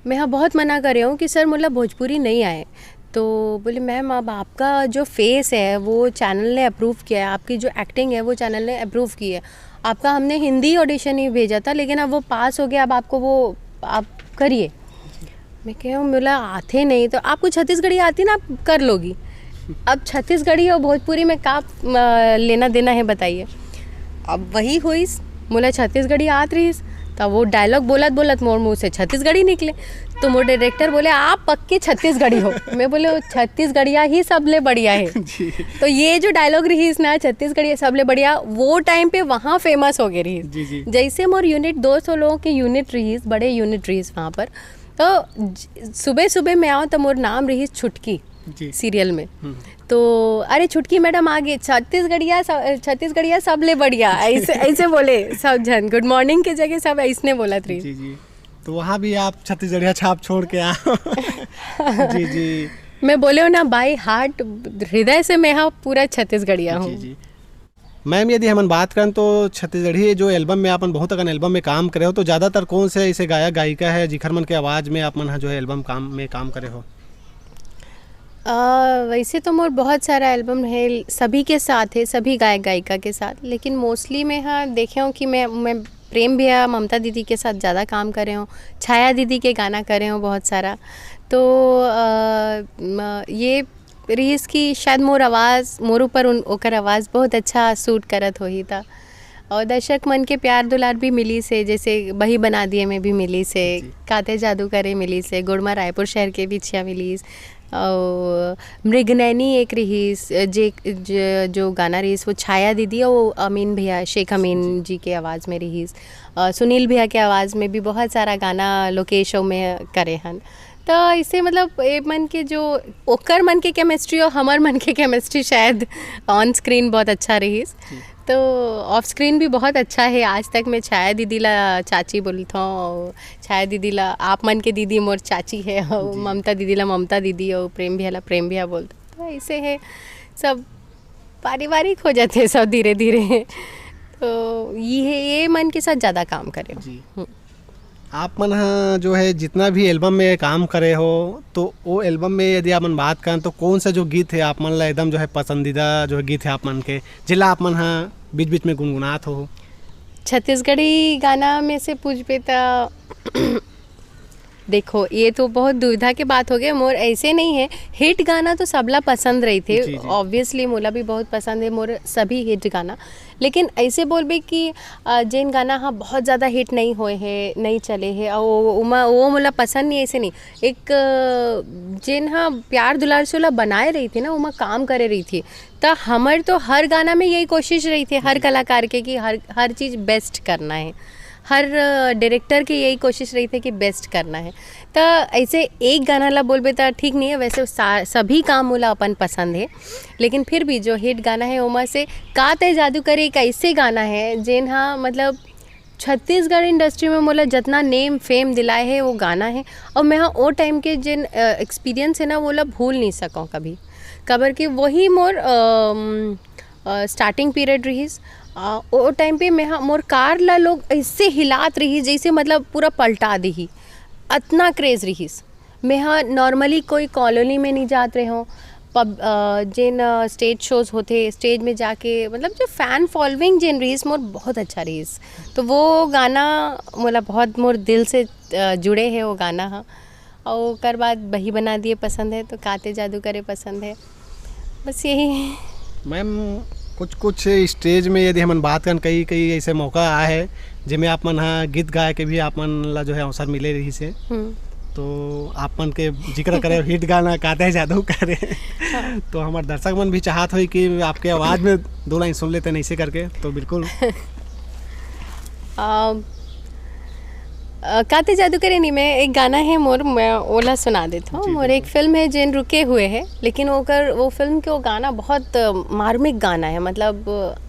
मैं हाँ बहुत मना कर रही हूँ कि सर मोला भोजपुरी नहीं आए, तो बोले मैम अब आपका जो फेस है वो चैनल ने अप्रूव किया है, आपकी जो एक्टिंग है वो चैनल ने अप्रूव की है, आपका हमने हिंदी ऑडिशन ही भेजा था लेकिन अब वो पास हो गया, अब आपको वो आप करिए। मैं कह रहा हूँ मोला आते नहीं, तो आपको छत्तीसगढ़ी आती ना आप कर लोगी, अब छत्तीसगढ़ी और भोजपुरी में का लेना देना है बताइए। अब वही हुई मोला छत्तीसगढ़ी आत रही, तब वो डायलॉग बोलत बोलत मोर मुँह से छत्तीसगढ़ी निकले, तो मोर डायरेक्टर बोले आप पक्के छत्तीसगढ़ी हो। मैं बोले छत्तीसगढ़िया ही सबले बढ़िया है। तो ये जो डायलॉग रही ना छत्तीसगढ़िया सबले बढ़िया, वो टाइम पे वहाँ फेमस हो गई रही। जैसे मोर यूनिट 200 लोगों की यूनिट रही, बड़े यूनिट रही वहाँ पर, तो सुबह सुबह मैं आऊँ तो मोर नाम रही छुटकी सीरियल में, तो अरे छुटकी मैडम आ गई, छत्तीसगढ़िया सबले बढ़िया, ऐसे ऐसे बोले सब जन, गुड मॉर्निंग के जगह सब ऐसने बोला रही। जी। तो वहाँ भी आप छत्तीसगढ़िया छाप छोड़ के आओ। जी मैं बोले हो ना बाई हार्ट हृदय से मैं हाँ पूरा छत्तीसगढ़िया हूँ। मैम यदि हम बात करें तो छत्तीसगढ़ी जो एल्बम में अपन बहुत अगन एल्बम में काम करे हो, तो ज़्यादातर कौन से ऐसे गायक गायिका है जिखर मन के आवाज़ में आप मन जो है एल्बम काम करे हो? वैसे तो मोर बहुत सारा एल्बम है, सभी के साथ है, सभी गायक गायिका के साथ, लेकिन मोस्टली मैं हाँ देखे हूँ कि मैं प्रेम भैया ममता दीदी के साथ ज़्यादा काम करे हूँ, छाया दीदी के गाना करे हूँ बहुत सारा। तो ये रीस की शायद मोर ऊपर ओकर आवाज़ बहुत अच्छा सूट करत हो ही था, और दर्शक मन के प्यार दुलार भी मिली से, जैसे बही बना दिए में भी मिली से, काते जादू करे मिली से, गुड़मा रायपुर शहर के पीछे मिली, और मृगनैनी एक रहीस जो गाना रहीस वो छाया दीदी और अमीन भैया शेख अमीन जी के आवाज़ में रहीस, सुनील भैया के आवाज़ में भी बहुत सारा गाना लोकेशों में करे हन। तो ऐसे मतलब ये मन के जो ओकर मन के केमिस्ट्री और हमार मन के केमिस्ट्री शायद ऑन स्क्रीन बहुत अच्छा रही, तो ऑफ स्क्रीन भी बहुत अच्छा है। आज तक मैं छाया दीदी ला चाची बोलता हूँ, छाया दीदी ला आप मन के दीदी मोर चाची है, और ममता दीदी ला ममता दीदी, और प्रेम भैया ला प्रेम भैया बोलते, तो ऐसे है सब पारिवारिक हो जाते हैं सब धीरे धीरे। तो ये मन के साथ ज़्यादा काम करें। आप मन हाँ जो है जितना भी एल्बम में काम करे हो, तो वो एल्बम में यदि आप मन बात करें तो कौन सा जो गीत है आप मन ला एकदम जो है पसंदीदा जो है गीत है आप मन के, जिला आप मन हाँ बीच बीच में गुनगुनात हो? छत्तीसगढ़ी गाना में से पूछ पे तो देखो ये तो बहुत दुविधा के बात हो गया। मोर ऐसे नहीं है, हिट गाना तो सबला पसंद रही थे, ऑब्वियसली मोला भी बहुत पसंद है मोर सभी हिट गाना। लेकिन ऐसे बोलबे कि जिन गाना हाँ बहुत ज़्यादा हिट नहीं हुए हैं, नहीं चले हैं, और वो मोला पसंद नहीं, ऐसे नहीं। एक जिन हाँ प्यार दुलार से ओला बनाए रही थी ना, वो काम करे रही थी, तो हमार तो हर गाना में यही कोशिश रही थी हर कलाकार के कि हर चीज़ बेस्ट करना है, हर डायरेक्टर की यही कोशिश रही थी कि बेस्ट करना है। तो ऐसे एक गाना ला बोलबे तो ठीक नहीं है, वैसे सभी काम मोला अपन पसंद है, लेकिन फिर भी जो हिट गाना है उमा से का ते जादू करे एक ऐसे गाना है जिन हाँ मतलब छत्तीसगढ़ इंडस्ट्री में मोला जितना नेम फेम दिलाए है वो गाना है। और मैं हाँ वो टाइम के जिन एक्सपीरियंस है ना वो ला भूल नहीं सकूँ कभी, कबर कि वही मोर स्टार्टिंग पीरियड रही। वो टाइम पे मैं हाँ मोर कार ला लोग ऐसे हिलात रही जैसे मतलब पूरा पलटा दी, इतना क्रेज़ रही। मैं हाँ नॉर्मली कोई कॉलोनी में नहीं जात रहे हों, पब जिन स्टेज शोज़ होते स्टेज में जाके मतलब जो फ़ैन फॉलोइंग जिन रही मोर बहुत अच्छा रही, तो वो गाना मोला बहुत मोर दिल से जुड़े है वो गाना। हाँ और कर बाद बही बना दिए पसंद है, तो काते जादू करे पसंद है, बस यही। मैम कुछ स्टेज में यदि हम बात करें, कई ऐसे मौका आए हैं जिनमें आप मन हाँ गीत गाए के भी आप मन ला जो है अवसर मिले रही से, तो आप मन के जिक्र करे हिट गाना काते जादू करे तो हमारे दर्शक मन भी चाहत हो कि आपके आवाज़ में दो लाइन सुन लेते हैं ऐसे करके, तो बिल्कुल काते जादू करे नहीं, मैं एक गाना है मोर, मैं ओला सुना देता हूँ। मोर एक फिल्म है जिन रुके हुए है, लेकिन वो फिल्म के वो गाना बहुत मार्मिक गाना है, मतलब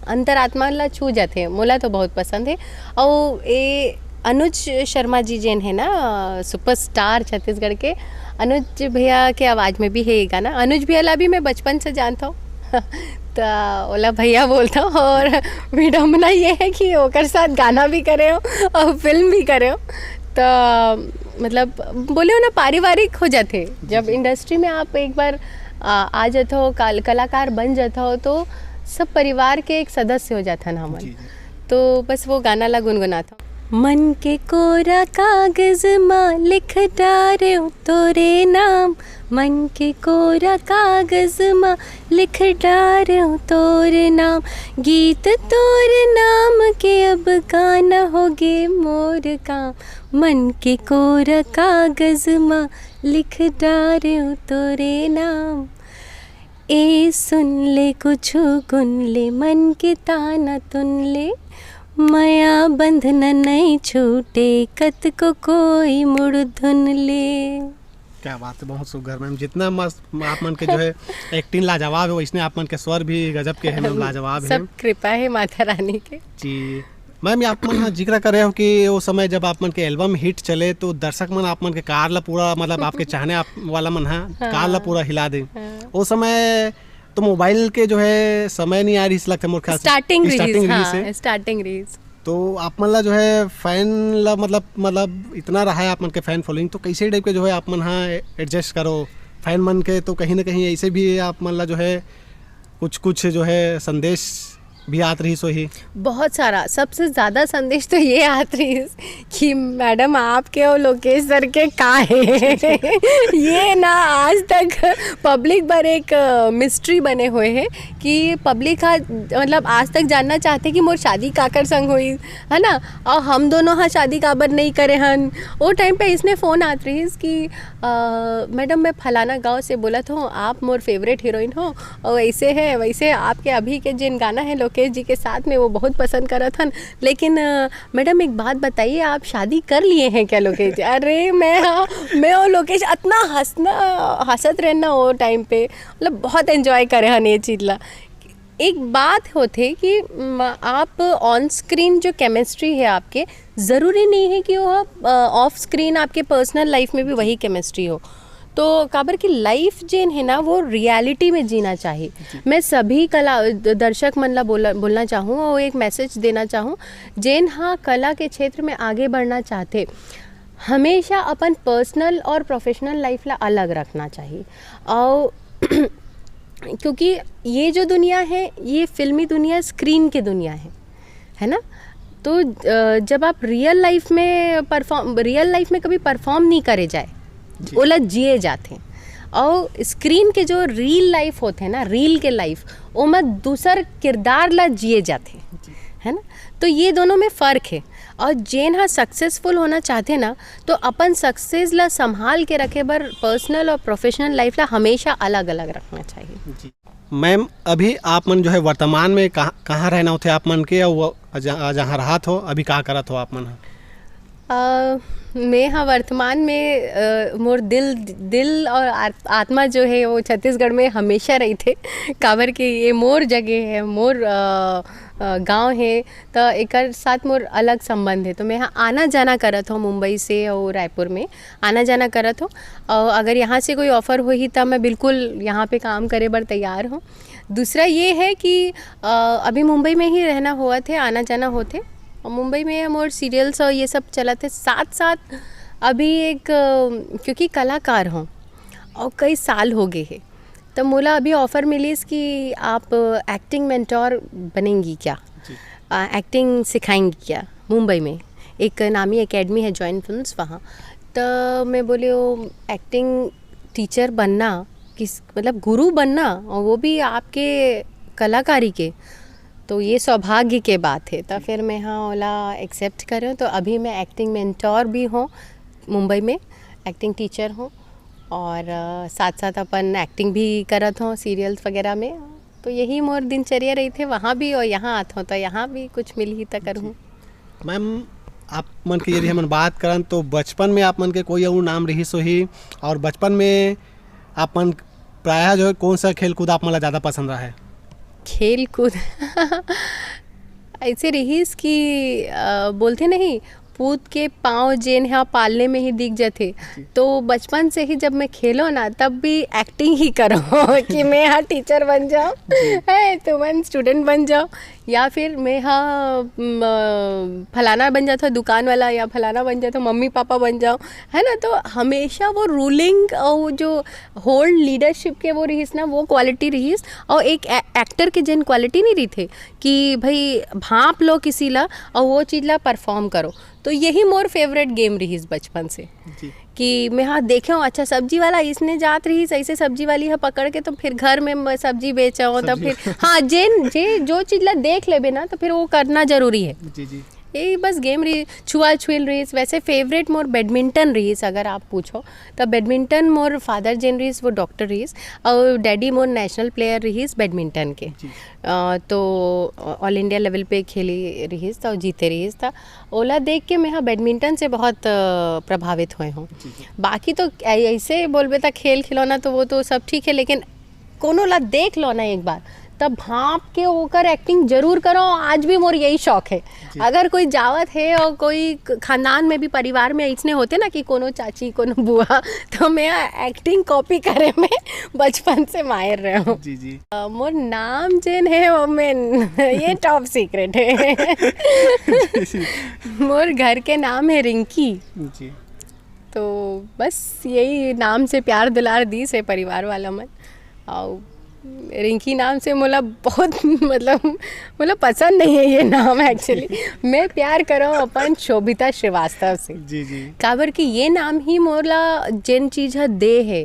अंतरात्मा ला छू जाते हैं, मोला तो बहुत पसंद है। और ये अनुज शर्मा जी जिन है ना सुपरस्टार छत्तीसगढ़ के, अनुज भैया के आवाज़ में भी है ये गाना। अनुज भैया ला भी मैं बचपन से जानता हूँ तो ओला भैया बोलता हूँ, और विडम्बना ये है कि ओकर साथ गाना भी करे हो और फिल्म भी करे हो, तो मतलब बोले हो ना पारिवारिक हो जाते। जब इंडस्ट्री में आप एक बार आ जाते हो, कलाकार बन जाता हो, तो सब परिवार के एक सदस्य हो जाता ना हमारे, तो बस वो गाना ला गुनगुनाता हूँ। मन के कोरा कागज माँ लिख डारे तोरे नाम, मन के कोरा कागज माँ लिख डारे तोरे नाम, गीत तोरे नाम के अब गाना होगे मोर काम, मन के कोरा कागज माँ लिख डारे तोरे नाम, ए सुन ले कुछ गुन ले मन के ताना तुन ले, माया बंधन नहीं छूटे कत को कोई मुड़ धुन ले। क्या बात है, बहुत सुघर मैम। जितना मस्त आप मन के जो है एक्टिंग लाजवाब है, वैसे आप मन के स्वर भी गजब के हैं मैम, लाजवाब है। सब कृपा है माता रानी के जी। मैम आप मन जिक्र कर रहे हो कि वो समय जब आप मन के एल्बम हिट चले तो दर्शक मन आप मन के कार ला पूरा मतलब आपके चाहने आप वाला मन हाँ कार ला पूरा हिला दे। वो समय तो मोबाइल के जो है समय नहीं आ रही, लगता है मोर ख्याल से स्टार्टिंग रील्स, तो आप मन ला जो है फैन ला मतलब इतना रहा है आप मन के फैन फॉलोइंग, तो कैसे टाइप के जो है आप मन हाँ एडजस्ट करो फैन मन के, तो कहीं ना कहीं ऐसे भी आप मन ला जो है कुछ जो है संदेश भी आत रही सो ही बहुत सारा। सबसे ज़्यादा संदेश तो ये आत रही कि मैडम आपके और लोकेश सर के का है ये ना आज तक पब्लिक पर एक मिस्ट्री बने हुए हैं कि पब्लिक का मतलब आज तक जानना चाहते कि मोर शादी काकर संग हुई है ना, और हम दोनों हाँ शादी काबर नहीं करे हन। वो टाइम पे इसने फ़ोन आत रही कि मैडम मैं फलाना गांव से बोला था, आप मोर फेवरेट हीरोइन हो और ऐसे है वैसे आपके अभी के जिन गाना है लोकेश जी के साथ में वो बहुत पसंद करा था। लेकिन मैडम एक बात बताइए, आप शादी कर लिए हैं क्या लोकेश जी? अरे मैं और लोकेश इतना हंसत रहना वो टाइम पे, मतलब बहुत एंजॉय करे हन ये चीज़ ला। एक बात होते कि आप ऑन स्क्रीन जो केमिस्ट्री है आपके, ज़रूरी नहीं है कि वो ऑफ स्क्रीन आपके पर्सनल लाइफ में भी वही केमिस्ट्री हो। तो काबर की लाइफ जेन है ना वो रियलिटी में जीना चाहिए। मैं सभी कला दर्शक मन ला बोलना चाहूँ और एक मैसेज देना चाहूँ, जेन हाँ कला के क्षेत्र में आगे बढ़ना चाहते, हमेशा अपन पर्सनल और प्रोफेशनल लाइफ ला अलग रखना चाहिए। और क्योंकि ये जो दुनिया है ये फिल्मी दुनिया, स्क्रीन की दुनिया है ना। तो जब आप रियल लाइफ में कभी परफॉर्म नहीं करे जाए, ओला जिए जाते हैं। और स्क्रीन के जो रील लाइफ होते हैं ना, रील के लाइफ वो में दूसर किरदार ला जिए जाते है ना। तो ये दोनों में फ़र्क है। और जेन हाँ सक्सेसफुल होना चाहते ना, तो अपन सक्सेस ला संभाल के रखे बर पर्सनल और प्रोफेशनल लाइफ ला हमेशा अलग अलग रखना चाहिए। मैम अभी आप मन जो है वर्तमान में कहाँ रहना होते आप मन के, और जहाँ राहत हो अभी का करत हो आप मन? मैं हाँ वर्तमान में मोर दिल और आत्मा जो है वो छत्तीसगढ़ में हमेशा रही थे। काबर के ये मोर जगह है, मोर गांव है, तो एक साथ मोर अलग संबंध है। तो मैं यहाँ आना जाना करत हूँ, मुंबई से और रायपुर में आना जाना करत हूँ। और अगर यहाँ से कोई ऑफ़र हुई तो मैं बिल्कुल यहाँ पे काम करे बर तैयार हूँ। दूसरा ये है कि अभी मुंबई में ही रहना हुआ थे, आना जाना होते, और मुंबई में हम और सीरियल्स और ये सब चला थे साथ साथ। अभी एक क्योंकि कलाकार हूँ और कई साल हो गए हैं, तो मोला अभी ऑफ़र मिली कि आप एक्टिंग मेंटोर बनेंगी क्या, एक्टिंग सिखाएंगी क्या। मुंबई में एक नामी एकेडमी है जॉइन फिल्म्स, वहाँ। तो मैं बोली वो एक्टिंग टीचर बनना, मतलब गुरु बनना, और वो भी आपके कलाकारी के, तो ये सौभाग्य के बात है। तो फिर मैं हाँ ओला एक्सेप्ट करूँ। तो अभी मैं एक्टिंग मेंटोर भी हूँ, मुंबई में एक्टिंग टीचर हूँ, और साथ साथ अपन एक्टिंग भी करत हूँ सीरियल्स वगैरह में। तो यही मोर दिनचर्या रही थे वहाँ भी, और यहाँ आत हूँ तो यहाँ भी कुछ मिल ही तक करूँ। मैम आप मन के यदि हम बात करन तो बचपन में आप मन के कोई और नाम रही सो ही, और बचपन में आप मन प्रायः जो है कौन सा खेल कूद आप मन ज़्यादा पसंद रहा है? खेल कूद ऐसे रहीस कि बोलते नहीं, पूत के पाँव जेन है पालने में ही दिख जाते। तो बचपन से ही जब मैं खेलो ना, तब भी एक्टिंग ही करो कि मैं हाँ टीचर बन जाऊँ, है तुम स्टूडेंट बन जाओ, या फिर मैं हाँ फलाना बन जाता दुकान वाला, या फलाना बन जाता मम्मी पापा बन जाओ, है ना। तो हमेशा वो रूलिंग और जो होल्ड लीडरशिप के वो रहीस ना, वो क्वालिटी रहीस। और एक एक्टर के जिन क्वालिटी नहीं रही थे कि भाई भाप लो किसी ला और वो चीज़ ला परफॉर्म करो। तो यही मोर फेवरेट गेम रहीस बचपन से कि मैं हाँ देखे हूँ, अच्छा सब्जी वाला इसने जात रही ऐसे सब्जी वाली है पकड़ के, तो फिर घर में सब्जी बेचा तब फिर हाँ जो चीज़ ला देख लेबे ना, तो फिर वो करना जरूरी है। जी यही बस गेम रही, छुआ छुएल रहीस। वैसे फेवरेट मोर बैडमिंटन रहीस, अगर आप पूछो तो बैडमिंटन मोर फादर जेन रहीस वो डॉक्टर रहीस, और डैडी मोर नेशनल प्लेयर रहीस बैडमिंटन के। तो ऑल इंडिया लेवल पे खेली रहीस तो जीते रहीस था। ओला देख के मैं हाँ बैडमिंटन से बहुत प्रभावित हुए हूँ। बाकी तो ऐसे बोलबे था खेल खिलौना तो वो तो सब ठीक है, लेकिन कोनो ला देख लो ना एक बार, तब भाप के होकर एक्टिंग जरूर करो। आज भी मोर यही शौक है। अगर कोई जावत है और कोई खानदान में भी परिवार में इसने होते ना कि कोनो चाची कोनो बुआ, तो मैं एक्टिंग कॉपी करे में बचपन से माहिर रहा हूँ। जी मोर नाम जेन है वो मैं ये टॉप सीक्रेट है। मोर घर के नाम है रिंकी जी। तो बस यही नाम से प्यार दुलार दी से परिवार वाला मन, और रिंकी नाम से मोला बहुत मतलब पसंद नहीं है ये नाम एक्चुअली। मैं प्यार करूँ अपन शोभिता श्रीवास्तव से। जी काबर कि ये नाम ही मोला जिन चीज़ दे है,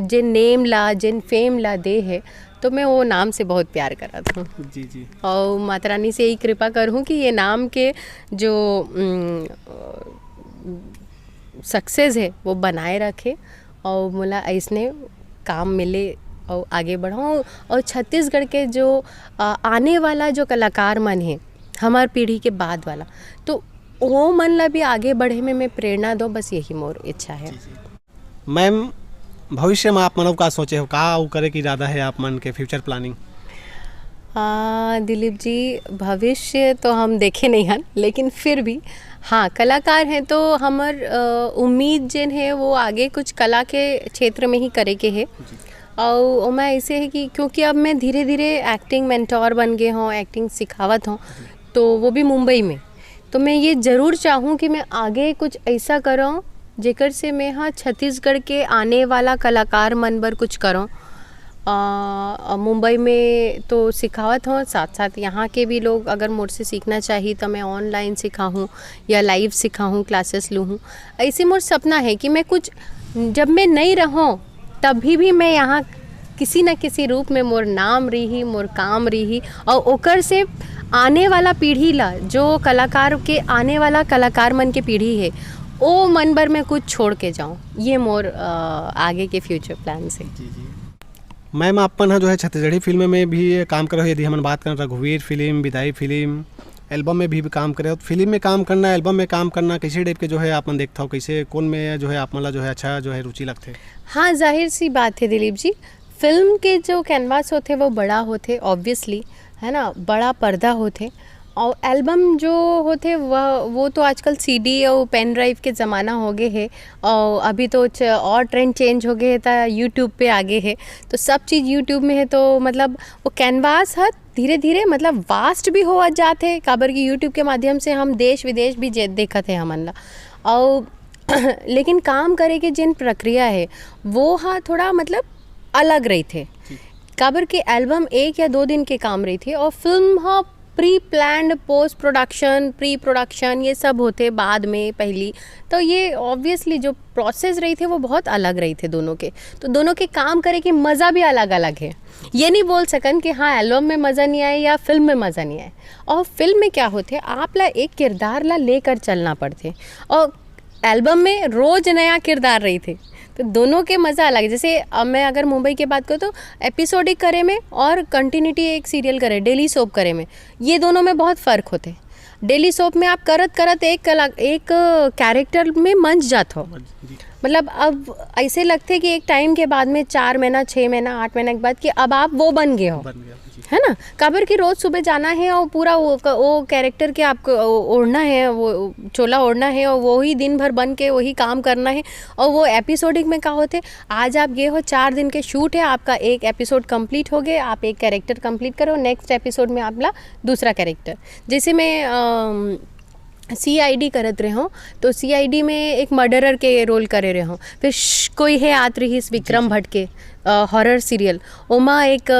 जिन नेम ला जिन फेम ला दे है, तो मैं वो नाम से बहुत प्यार कर रहा था। जी और माता रानी से यही कृपा करूँ कि ये नाम के जो सक्सेस है वो बनाए रखे, और मोला ऐसने काम मिले और आगे बढ़ाऊँ, और छत्तीसगढ़ के जो आने वाला जो कलाकार मन है हमार पीढ़ी के बाद वाला, तो वो मन ला भी आगे बढ़े में मैं प्रेरणा दो, बस यही मोर इच्छा है। मैम भविष्य में आप मनव का सोचे हो, का वो करे की इरादा है आप मन के फ्यूचर प्लानिंग? दिलीप जी, भविष्य तो हम देखे नहीं हन, लेकिन फिर भी हाँ, कलाकार हैं तो हमर उम्मीद जिन है वो आगे कुछ कला के क्षेत्र में ही करे के है। और मैं ऐसे है कि क्योंकि अब मैं धीरे धीरे एक्टिंग मेंटोर बन गए हूँ, एक्टिंग सिखावत हूँ, तो वो भी मुंबई में। तो मैं ये ज़रूर चाहूँ कि मैं आगे कुछ ऐसा करूँ जेकर से मैं हाँ छत्तीसगढ़ के आने वाला कलाकार मन बर कुछ करूँ। मुंबई में तो सिखावत हूँ, साथ साथ यहाँ के भी लोग अगर मुझसे सीखना चाहिए तो मैं ऑनलाइन सिखाऊँ या लाइव सिखाऊँ, क्लासेस लूँ। ऐसे मोर सपना है कि मैं कुछ, जब मैं नहीं रहूँ तभी भी मैं यहाँ किसी न किसी रूप में मोर नाम रही, मोर काम रही, और ओकर से आने वाला पीढ़ी ला, जो कलाकार के आने वाला कलाकार मन के पीढ़ी है, ओ मन भर में कुछ छोड़ के जाऊँ। ये मोर आगे के फ्यूचर प्लान से। मैम अपन जो है छत्तीसगढ़ी फिल्म में भी काम करो, यदि हम बात करें रघुवीर फिल्म, विदाई फिल्म, एल्बम में भी काम करे हो, तो फिल्म में काम करना, एल्बम में काम करना कैसे टाइप के जो है आप मन देखता हो, कैसे कौन में जो है आप मतलब जो है अच्छा जो है रुचि लगते? हाँ, जाहिर सी बात है दिलीप जी, फिल्म के जो कैनवास होते वो बड़ा होते ऑब्वियसली, है ना, बड़ा पर्दा होते। और एल्बम जो होते वो तो आजकल सीडी और पेन ड्राइव के ज़माना हो गए है, और अभी तो और ट्रेंड चेंज हो गए है, तो यूट्यूब पे आगे है, तो सब चीज़ यूट्यूब में है। तो मतलब वो कैनवास है धीरे धीरे मतलब वास्ट भी हो जाते, काबर की यूट्यूब के माध्यम से हम देश विदेश भी देखत है हमन ला। और लेकिन काम करे के जिन प्रक्रिया है वो हाँ थोड़ा मतलब अलग रही थे, काबर के एल्बम 1 या 2 दिन के काम रही थी, और फिल्म हाँ pre planned, post production, pre production, ये सब होते बाद में पहली। तो ये ऑब्वियसली जो प्रोसेस रही थे वो बहुत अलग रही थे दोनों के, तो दोनों के काम करे कि मज़ा भी अलग अलग है। ये नहीं बोल सकन कि हाँ एल्बम में मज़ा नहीं आए या फिल्म में मज़ा नहीं आए। और फिल्म में क्या होते, आप ला एक किरदार ला लेकर चलना पड़ते, और एल्बम में रोज़ नया किरदार रही थे, तो दोनों के मज़ा अलग है। जैसे अब मैं अगर मुंबई की बात करूँ तो एपिसोडिक करे में और कंटिन्यूटी एक सीरियल करे, डेली सोप करे में, ये दोनों में बहुत फ़र्क होते। डेली सोप में आप करत करत एक कैरेक्टर में मंच जाते हो, मतलब अब ऐसे लगते कि एक टाइम के बाद में 4 महीना, 6 महीना, 8 महीने के बाद कि अब आप वो बन गए हो, है ना। काबर की रोज़ सुबह जाना है और पूरा वो कैरेक्टर के आपको ओढ़ना है, वो चोला ओढ़ना है, और वही दिन भर बन के वही काम करना है। और वो एपिसोडिक में क्या होते, आज आप गए हो 4 दिन के शूट है, आपका एक एपिसोड कंप्लीट हो गए, आप एक कैरेक्टर कंप्लीट करो, नेक्स्ट एपिसोड में आप ला दूसरा कैरेक्टर। जैसे मैं CID करत रहे हूँ, तो CID में एक मर्डरर के रोल करे रहे हूँ। फिर कोई है आत रही विक्रम भट्ट के हॉरर सीरियल, ओमा एक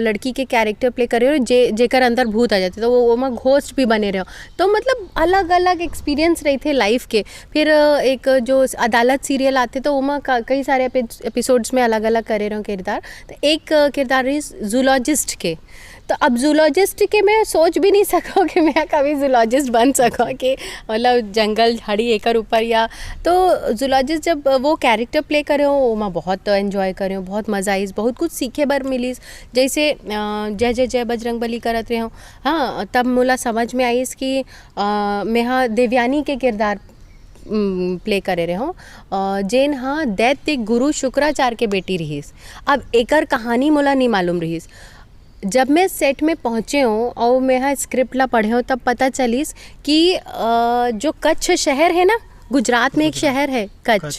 लड़की के कैरेक्टर प्ले करे रहे जेकर अंदर भूत आ जाते, तो वो ओमा घोस्ट भी बने रहे हो। तो मतलब अलग अलग एक्सपीरियंस रहे थे लाइफ के। फिर एक जो अदालत सीरियल आते तो ओमा कई सारे एपिसोड्स में अलग अलग करे रहे हो किरदार। तो एक किरदार रही जूलॉजिस्ट के, तो अब जूलॉजिस्ट के मैं सोच भी नहीं सको कि मैं कभी जूलॉजिस्ट बन सको, कि मतलब जंगल झाड़ी एकर ऊपर या। तो जूलॉजिस्ट जब वो कैरेक्टर प्ले करे हो वो मैं बहुत एंजॉय करे हूँ, बहुत मज़ा आई, बहुत कुछ सीखे बर मिली। जैसे जय जय जय बजरंग बली करत रहे हो, हाँ तब मुला समझ में आई कि मैं हाँ देवयानी के किरदार प्ले करे रहे हो, जेन हाँ दैत्य गुरु शुक्राचार्य के बेटी रहीस। अब एकर कहानी मोला नहीं मालूम रहीस। जब मैं सेट में पहुँचे हूँ और मैं यहाँ स्क्रिप्ट ला पढ़े हूँ तब पता चलीस कि जो कच्छ शहर है ना, गुजरात में एक शहर है कच्छ,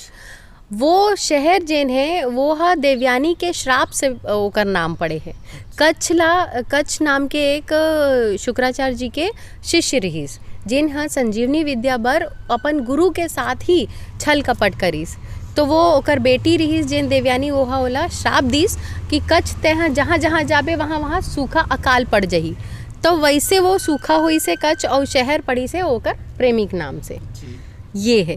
वो शहर जेन है वो हाँ देवयानी के श्राप से ओकर नाम पड़े है। कच्छ नाम के एक शुक्राचार्य जी के शिष्य रहीस, जिन हाँ संजीवनी विद्या बर अपन गुरु के साथ ही छल कपट करीस। तो वो ओकर बेटी रहीस जेन देवयानी ओहा ओला श्राप दीस कि कच्छ तेहा जहाँ जहाँ जाबे वहाँ वहाँ सूखा अकाल पड़ जही। तो वैसे वो सूखा हुई से कच्छ और शहर पड़ी से ओकर प्रेमिक नाम से ये है।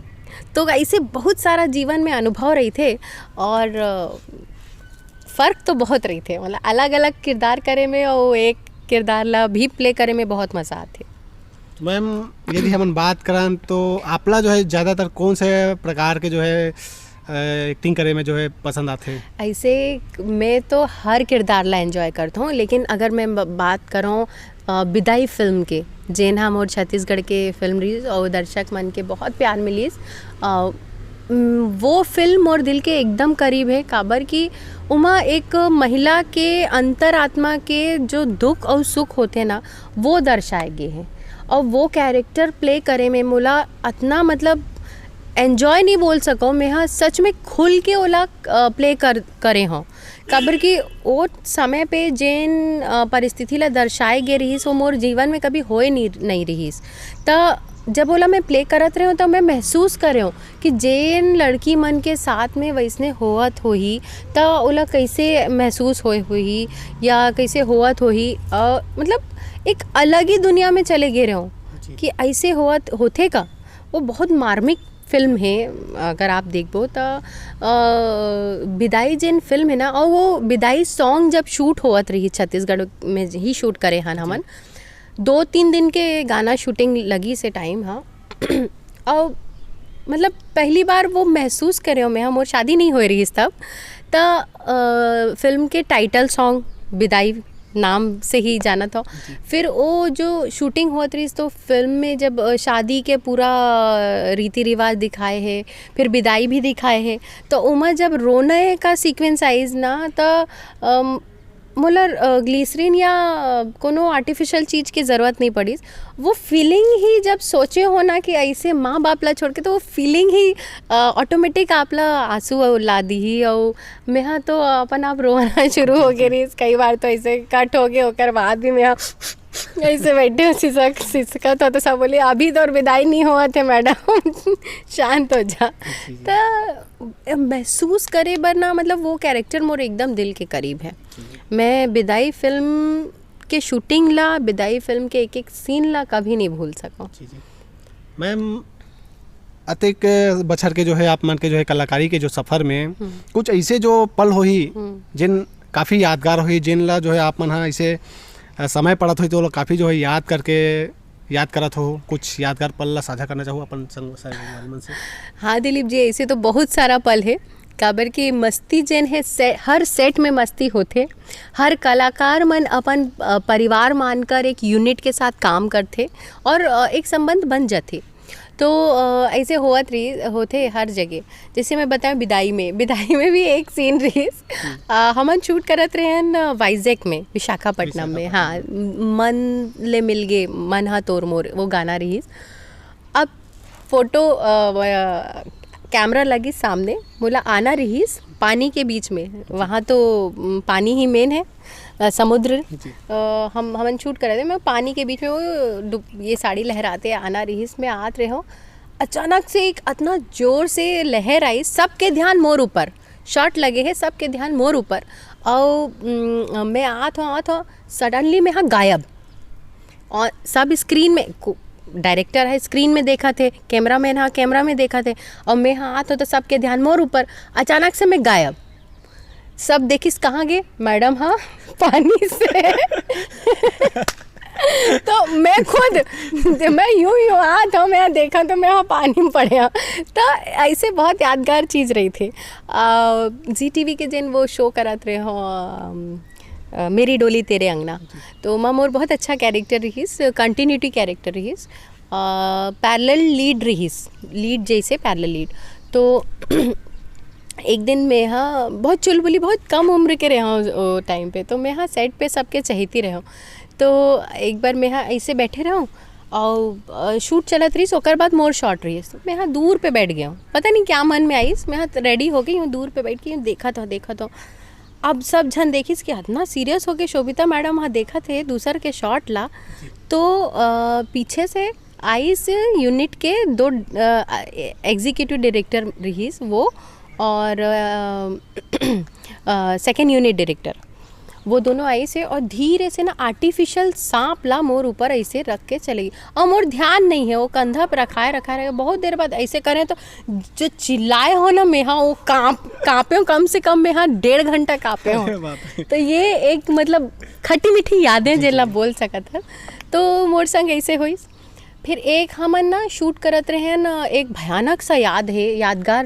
तो ऐसे बहुत सारा जीवन में अनुभव रही थे, और फ़र्क तो बहुत रही थे, मतलब अलग अलग किरदार करे में और एक किरदार ला भी प्ले करे में बहुत मज़ा आते। मैम यदि हम बात करें तो आपला जो है ज़्यादातर कौन से प्रकार के जो है एक्टिंग करे में जो है पसंद आते? ऐसे मैं तो हर किरदार ला एंजॉय करता हूँ, लेकिन अगर मैं बात करूँ बिदाई फिल्म के, जेन हम और छत्तीसगढ़ के फिल्म रिलीज और दर्शक मन के बहुत प्यार मिली, वो फिल्म मोर दिल के एकदम करीब है। काबर की उमा एक महिला के अंतरात्मा के जो दुख और सुख होते ना, वो दर्शाए गए हैं। और वो कैरेक्टर प्ले करे में मोला इतना मतलब एन्जॉय नहीं बोल सको, मैं हाँ सच में खुल के ओला प्ले करे हों। काबर कि वो समय पे जेन परिस्थिति ला दर्शाए गे रहीस, वो मोर जीवन में कभी होए नहीं रहीस। त जब ओला मैं प्ले करत रहे हो तो मैं महसूस करे हो कि जेन लड़की मन के साथ में वैसने होवत होही त ओला कैसे महसूस होए होही या कैसे होवत होही। मतलब एक अलग ही दुनिया में चले गए रहे हो कि ऐसे होते का। वो बहुत मार्मिक फिल्म है, अगर आप देखो तो बिदाई जेन फिल्म है ना, और वो बिदाई सॉन्ग जब शूट होवत रही छत्तीसगढ़ में ही शूट करे हन हमन, 2-3 दिन के गाना शूटिंग लगी से टाइम। हाँ और मतलब पहली बार वो महसूस करे हो मैं, हम और शादी नहीं हो रही तब, तो फिल्म के टाइटल सॉन्ग बिदाई नाम से ही जाना था। फिर वो जो शूटिंग हुआ रही तो फिल्म में जब शादी के पूरा रीति रिवाज दिखाए हैं, फिर विदाई भी दिखाए हैं, तो उमा जब रोने का सीक्वेंस आइज ना, तो मोला ग्लिसरीन या कोनो आर्टिफिशियल चीज़ की ज़रूरत नहीं पड़ी। वो फीलिंग ही जब सोचे हो ना कि ऐसे माँ बाप ला छोड़ के, तो वो फीलिंग ही ऑटोमेटिक आपला आंसू ला दी ही। और मैं हाँ तो अपन आप रोना शुरू हो गए रही। कई बार तो ऐसे कट हो गए, होकर बाद भी मैं ऐसे बैठे हो सिसका तो सब बोले अभी तो और विदाई नहीं हुआ थे मैडम, शांत हो जा। तो महसूस करे बर ना, मतलब वो कैरेक्टर मोर एकदम दिल के करीब है। मैं बिदाई फिल्म के शूटिंग ला, बिदाई फिल्म के एक सीन ला कभी नहीं भूल सकूँ। मैम अतेक बछर के जो है आप मन के जो है कलाकारी के जो सफ़र में कुछ ऐसे जो पल होही जिन काफ़ी यादगार होही, जिन ला जो है आप मन हाँ ऐसे समय पड़त हो तो काफ़ी जो है याद करत हो, कुछ यादगार पल ला साझा करना चाहो अपन संग से? हाँ दिलीप जी, ऐसे तो बहुत सारा पल है। काबर की मस्ती जेन है हर सेट में मस्ती होते, हर कलाकार मन अपन परिवार मानकर एक यूनिट के साथ काम करते और एक संबंध बन जाते। तो ऐसे होते हर जगह। जैसे मैं बताऊँ बिदाई में भी एक सीन रही, हमन शूट करत रहे वाइजैक में, विशाखापट्टनम में। हाँ, मन ले मिल गए मन हा तोर मोर, वो गाना रही। अब फोटो कैमरा लगी सामने, बोला आना रही पानी के बीच में, वहाँ तो पानी ही मेन है, समुद्र। हमन शूट कर रहे थे, मैं पानी के बीच में वो ये साड़ी लहराते आना रही, मैं आत रहे हो। अचानक से एक इतना जोर से लहर आई, सबके ध्यान मोर ऊपर, शॉट लगे हैं, सबके ध्यान मोर ऊपर। और मैं आत हो सडनली मैं हाँ गायब, और सब स्क्रीन में, डायरेक्टर है स्क्रीन में देखा थे, कैमरामैन हाँ कैमरा में देखा थे, और मैं हाँ आत हो तो सबके ध्यान मोर ऊपर। अचानक से मैं गायब, सब देखिस कहाँ गए मैडम, हाँ पानी से। तो मैं खुद मैं यूँ आत हूँ, मैं देखा तो मैं हाँ पानी में पड़े। तो ऐसे बहुत यादगार चीज़ रही थी। ZTV के जिन वो शो करात रहे हो मेरी डोली तेरे अंगना, तो माँ मोर बहुत अच्छा कैरेक्टर रहीस, कंटिन्यूटी कैरेक्टर रहीस, पैरेलल लीड रहीस, लीड जैसे पैरेलल लीड। तो एक दिन मैं हाँ बहुत चुलबुली, बहुत कम उम्र के रहा हूँ टाइम पे, तो मैं हाँ सेट पे सबके चहेती रहा हूँ। तो एक बार मैं हाँ ऐसे बैठे रहा हूँ और शूट चलत रही, ओकर बाद मोर शॉट रही, तो मैं हाँ दूर पे बैठ गया हूँ, पता नहीं क्या मन में आई, मैं हाँ रेडी हो गई हूँ, दूर पे बैठ के देखा तो अब सब जन देखिस कि इतना सीरियस हो के शोभिता मैडम हाँ देखा थे दूसर के शॉट ला। तो पीछे से आइस यूनिट के 2 एग्जीक्यूटिव डायरेक्टर रहीस वो, और सेकेंड यूनिट डायरेक्टर, वो दोनों आई से, और धीरे से ना आर्टिफिशियल सांप ला मोर ऊपर ऐसे रख के चलेगी, और मोर ध्यान नहीं है, वो कंधा पर रखा बहुत देर बाद ऐसे करें तो जो चिल्लाए हो ना मैं हाँ वो काँपे हो, कम से कम मैं हाँ 1.5 घंटा काँपे हो। तो ये एक मतलब खट्टी मीठी यादें जिला बोल सकत है। तो मोर संग ऐसे हुई। फिर एक हमन ना शूट करत रहे न, एक भयानक सा यादगार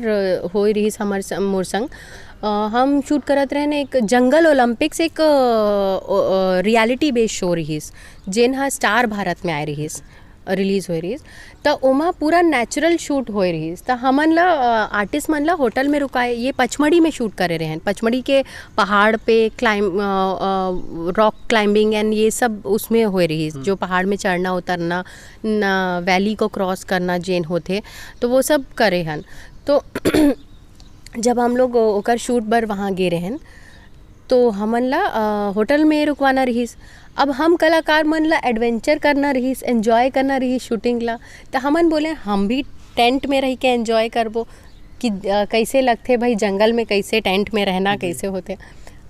हो रही हमर मोर संग। हम शूट करत रहे न एक जंगल ओलंपिक्स, एक रियलिटी बेस्ड शो रहीस जेन हा स्टार भारत में आए रहीस, रिलीज हो रहीस। तो ओमा पूरा नेचुरल शूट हो रहीस। तो हमन ला आर्टिस्ट मन ला होटल में रुकाए, ये पचमढ़ी में शूट करे रहे हैं। पचमढ़ी के पहाड़ पे रॉक क्लाइंबिंग एंड ये सब उसमें हो रही, जो पहाड़ में चढ़ना उतरना न वैली को क्रॉस करना जेन होते, तो वो सब करे हन। तो जब हम लोग ओकर शूट बर वहाँ गे रहें तो हमन ला होटल में रुकवाना रहीस। अब हम कलाकार मन ला एडवेंचर करना रहीस, एंजॉय करना रहीस शूटिंग ला। तो हमन बोले हम भी टेंट में रह के एंजॉय करबो कि कैसे लगते भाई जंगल में, कैसे टेंट में रहना कैसे होते।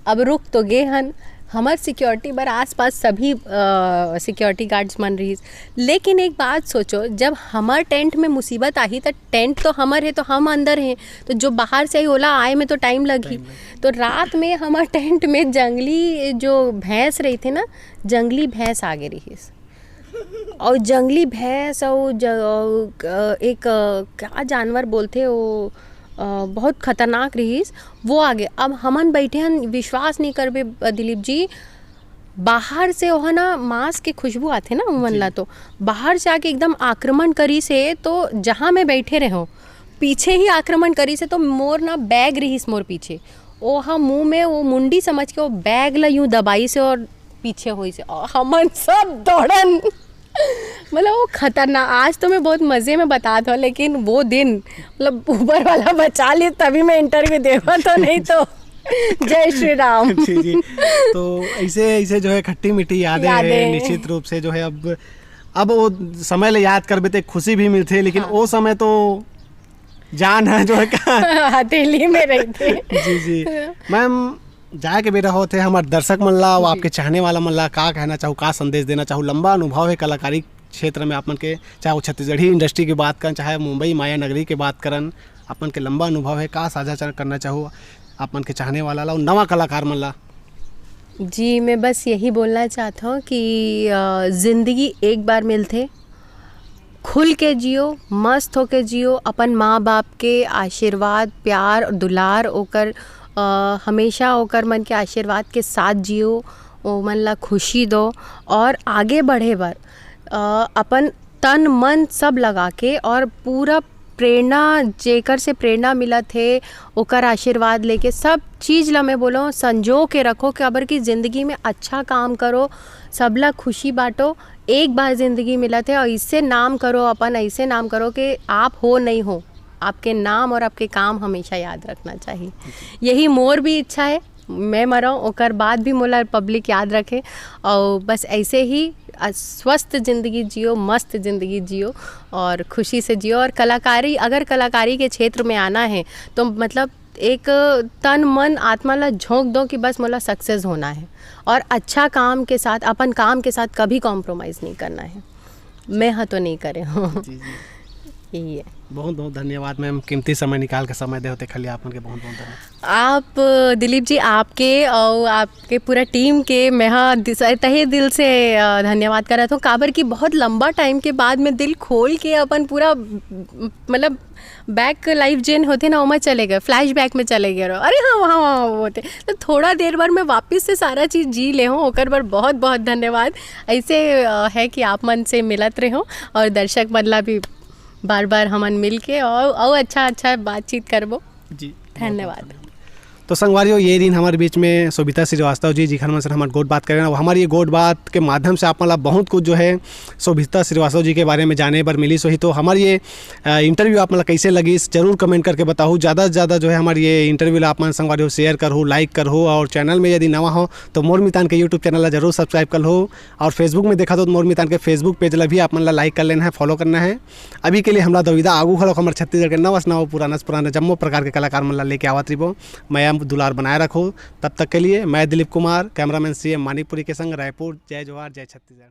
अब रुक तो गे हन, हमार सिक्योरिटी बर आसपास सभी सिक्योरिटी गार्ड्स मन रही। लेकिन एक बात सोचो, जब हमार टेंट में मुसीबत आई तो टेंट तो हमार है, तो हम अंदर हैं, तो जो बाहर से होला आए में तो टाइम लगी। तो रात में हमार टेंट में जंगली जो भैंस रही थे ना, जंगली भैंस आगे रही। और जंगली भैंस और एक क्या जानवर बोलते वो बहुत खतरनाक रहीस, वो आगे। अब हमन बैठे हैं, विश्वास नहीं करबे दिलीप जी, बाहर से वह ना मांस के खुशबू आते ना उमन ला, तो बाहर से आके एकदम आक्रमण करी से। तो जहाँ मैं बैठे रहो पीछे ही आक्रमण करी से, तो मोर ना बैग रहीस मोर पीछे, ओ हम मुँह में वो मुंडी समझ के वो बैग ला यूँ दबाई से और पीछे हुई से, और हमन सब दौड़न। मतलब वो खतरनाक, आज तो मैं बहुत मज़े में बताता हूँ, लेकिन वो दिन मतलब ऊपर वाला बचा लिए तभी मैं इंटरव्यू देवा, तो नहीं तो जय श्री राम। जी जी। तो ऐसे जो है खट्टी मीठी यादें निश्चित रूप से जो है अब वो समय ले याद करबे तो खुशी भी मिलते, लेकिन वो समय तो जान है जो है हथेली में रहते। जी जी मैम, जाए के बेरा होते हमारे दर्शक मन ला, आपके चाहने वाला मन ला का कहना चाहूँ, का संदेश देना चाहूँ। लंबा अनुभव है कलाकारी क्षेत्र में अपन के, चाहे वो छत्तीसगढ़ी इंडस्ट्री की बात करें, चाहे मुंबई माया नगरी की बात करन, अपन के लंबा अनुभव है, का साझा करना चाहूँ अपन के चाहने वाला ला, नवा कलाकार मन ला। जी मैं बस यही बोलना चाहता हूँ कि ज़िंदगी एक बार मिलते, खुल के जियो, मस्त होके जियो, अपन माँ बाप के आशीर्वाद प्यार दुलार ओकर हमेशा ओकर मन के आशीर्वाद के साथ जियो, ओ मन ला खुशी दो और आगे बढ़े बर अपन तन मन सब लगा के और पूरा प्रेरणा जेकर से प्रेरणा मिला थे ओकर आशीर्वाद लेके सब चीज़ ला मैं बोलो संजो के रखो कि अबर की ज़िंदगी में अच्छा काम करो, सबला खुशी बांटो। एक बार ज़िंदगी मिला थे और इससे नाम करो, अपन ऐसे नाम करो कि आप हो नहीं हो, आपके नाम और आपके काम हमेशा याद रखना चाहिए। यही मोर भी इच्छा है, मैं मरा ओकर बाद भी मोला पब्लिक याद रखे, और बस ऐसे ही स्वस्थ ज़िंदगी जियो, मस्त ज़िंदगी जियो और खुशी से जियो। और कलाकारी, अगर कलाकारी के क्षेत्र में आना है तो मतलब एक तन मन आत्मा ला झोंक दो कि बस मोला सक्सेस होना है और अच्छा काम के साथ, अपन काम के साथ कभी कॉम्प्रोमाइज़ नहीं करना है। मैं हाँ तो नहीं करे हूँ। यही है। बहुत बहुत धन्यवाद मैम, कीमती समय निकाल के समय दे होते खाली आपन के बहुत बहुत धन्यवाद। आप दिलीप जी, आपके और आपके पूरा टीम के मैं हाँ तहे दिल से धन्यवाद कर रहा था। काबर की बहुत लंबा टाइम के बाद मैं दिल खोल के अपन पूरा मतलब बैक लाइफ जेन होते ना वहाँ चले गए, फ्लैश बैक में चले गए, अरे हाँ वहाँ होते, तो थोड़ा देर बार मैं वापस से सारा चीज़ जी ले हूँ, ओकर बार बहुत बहुत धन्यवाद। ऐसे है कि आप मन से मिलत रहे हो और दर्शक बदला भी बार बार हमन मिल के और अच्छा बातचीत करबो जी। धन्यवाद। तो संगवारियों, ये दिन हमारे बीच में सोभिता श्रीवास्तव जी जिखन मन से हमारे गोट बात करें, हमारी ये गोट बात के माध्यम से आप मतलब बहुत कुछ जो है सोभिता श्रीवास्तव जी के बारे में जाने पर मिली। सही तो हमारी ये इंटरव्यू आप मतलब कैसे लगी जरूर कमेंट करके बताओ। ज़्यादा से ज़्यादा जो है हमारी ये इंटरव्यू आप मन संगवारियों शेयर करो, लाइक करो, और चैनल में यदि नवा हो तो मोर मितान के यूट्यूब चैनल जरूर सब्सक्राइब कर लो, और फेसबुक में देखा तो मोर मितान के फेसबुक पेज ला भी आप मन लाइक कर लेना है, फॉलो करना है। अभी के लिए हमारा दुविधा आगू खड़ो हमारे छत्तीसगढ़ के नवा पुराना जम्मो प्रकार के कलाकार मन ला लेके आवत रही, मैं दुलार बनाए रखो। तब तक के लिए मैं दिलीप कुमार, कैमरामैन CM मानिकपुरी के संग रायपुर। जय जोहार, जय छत्तीसगढ़।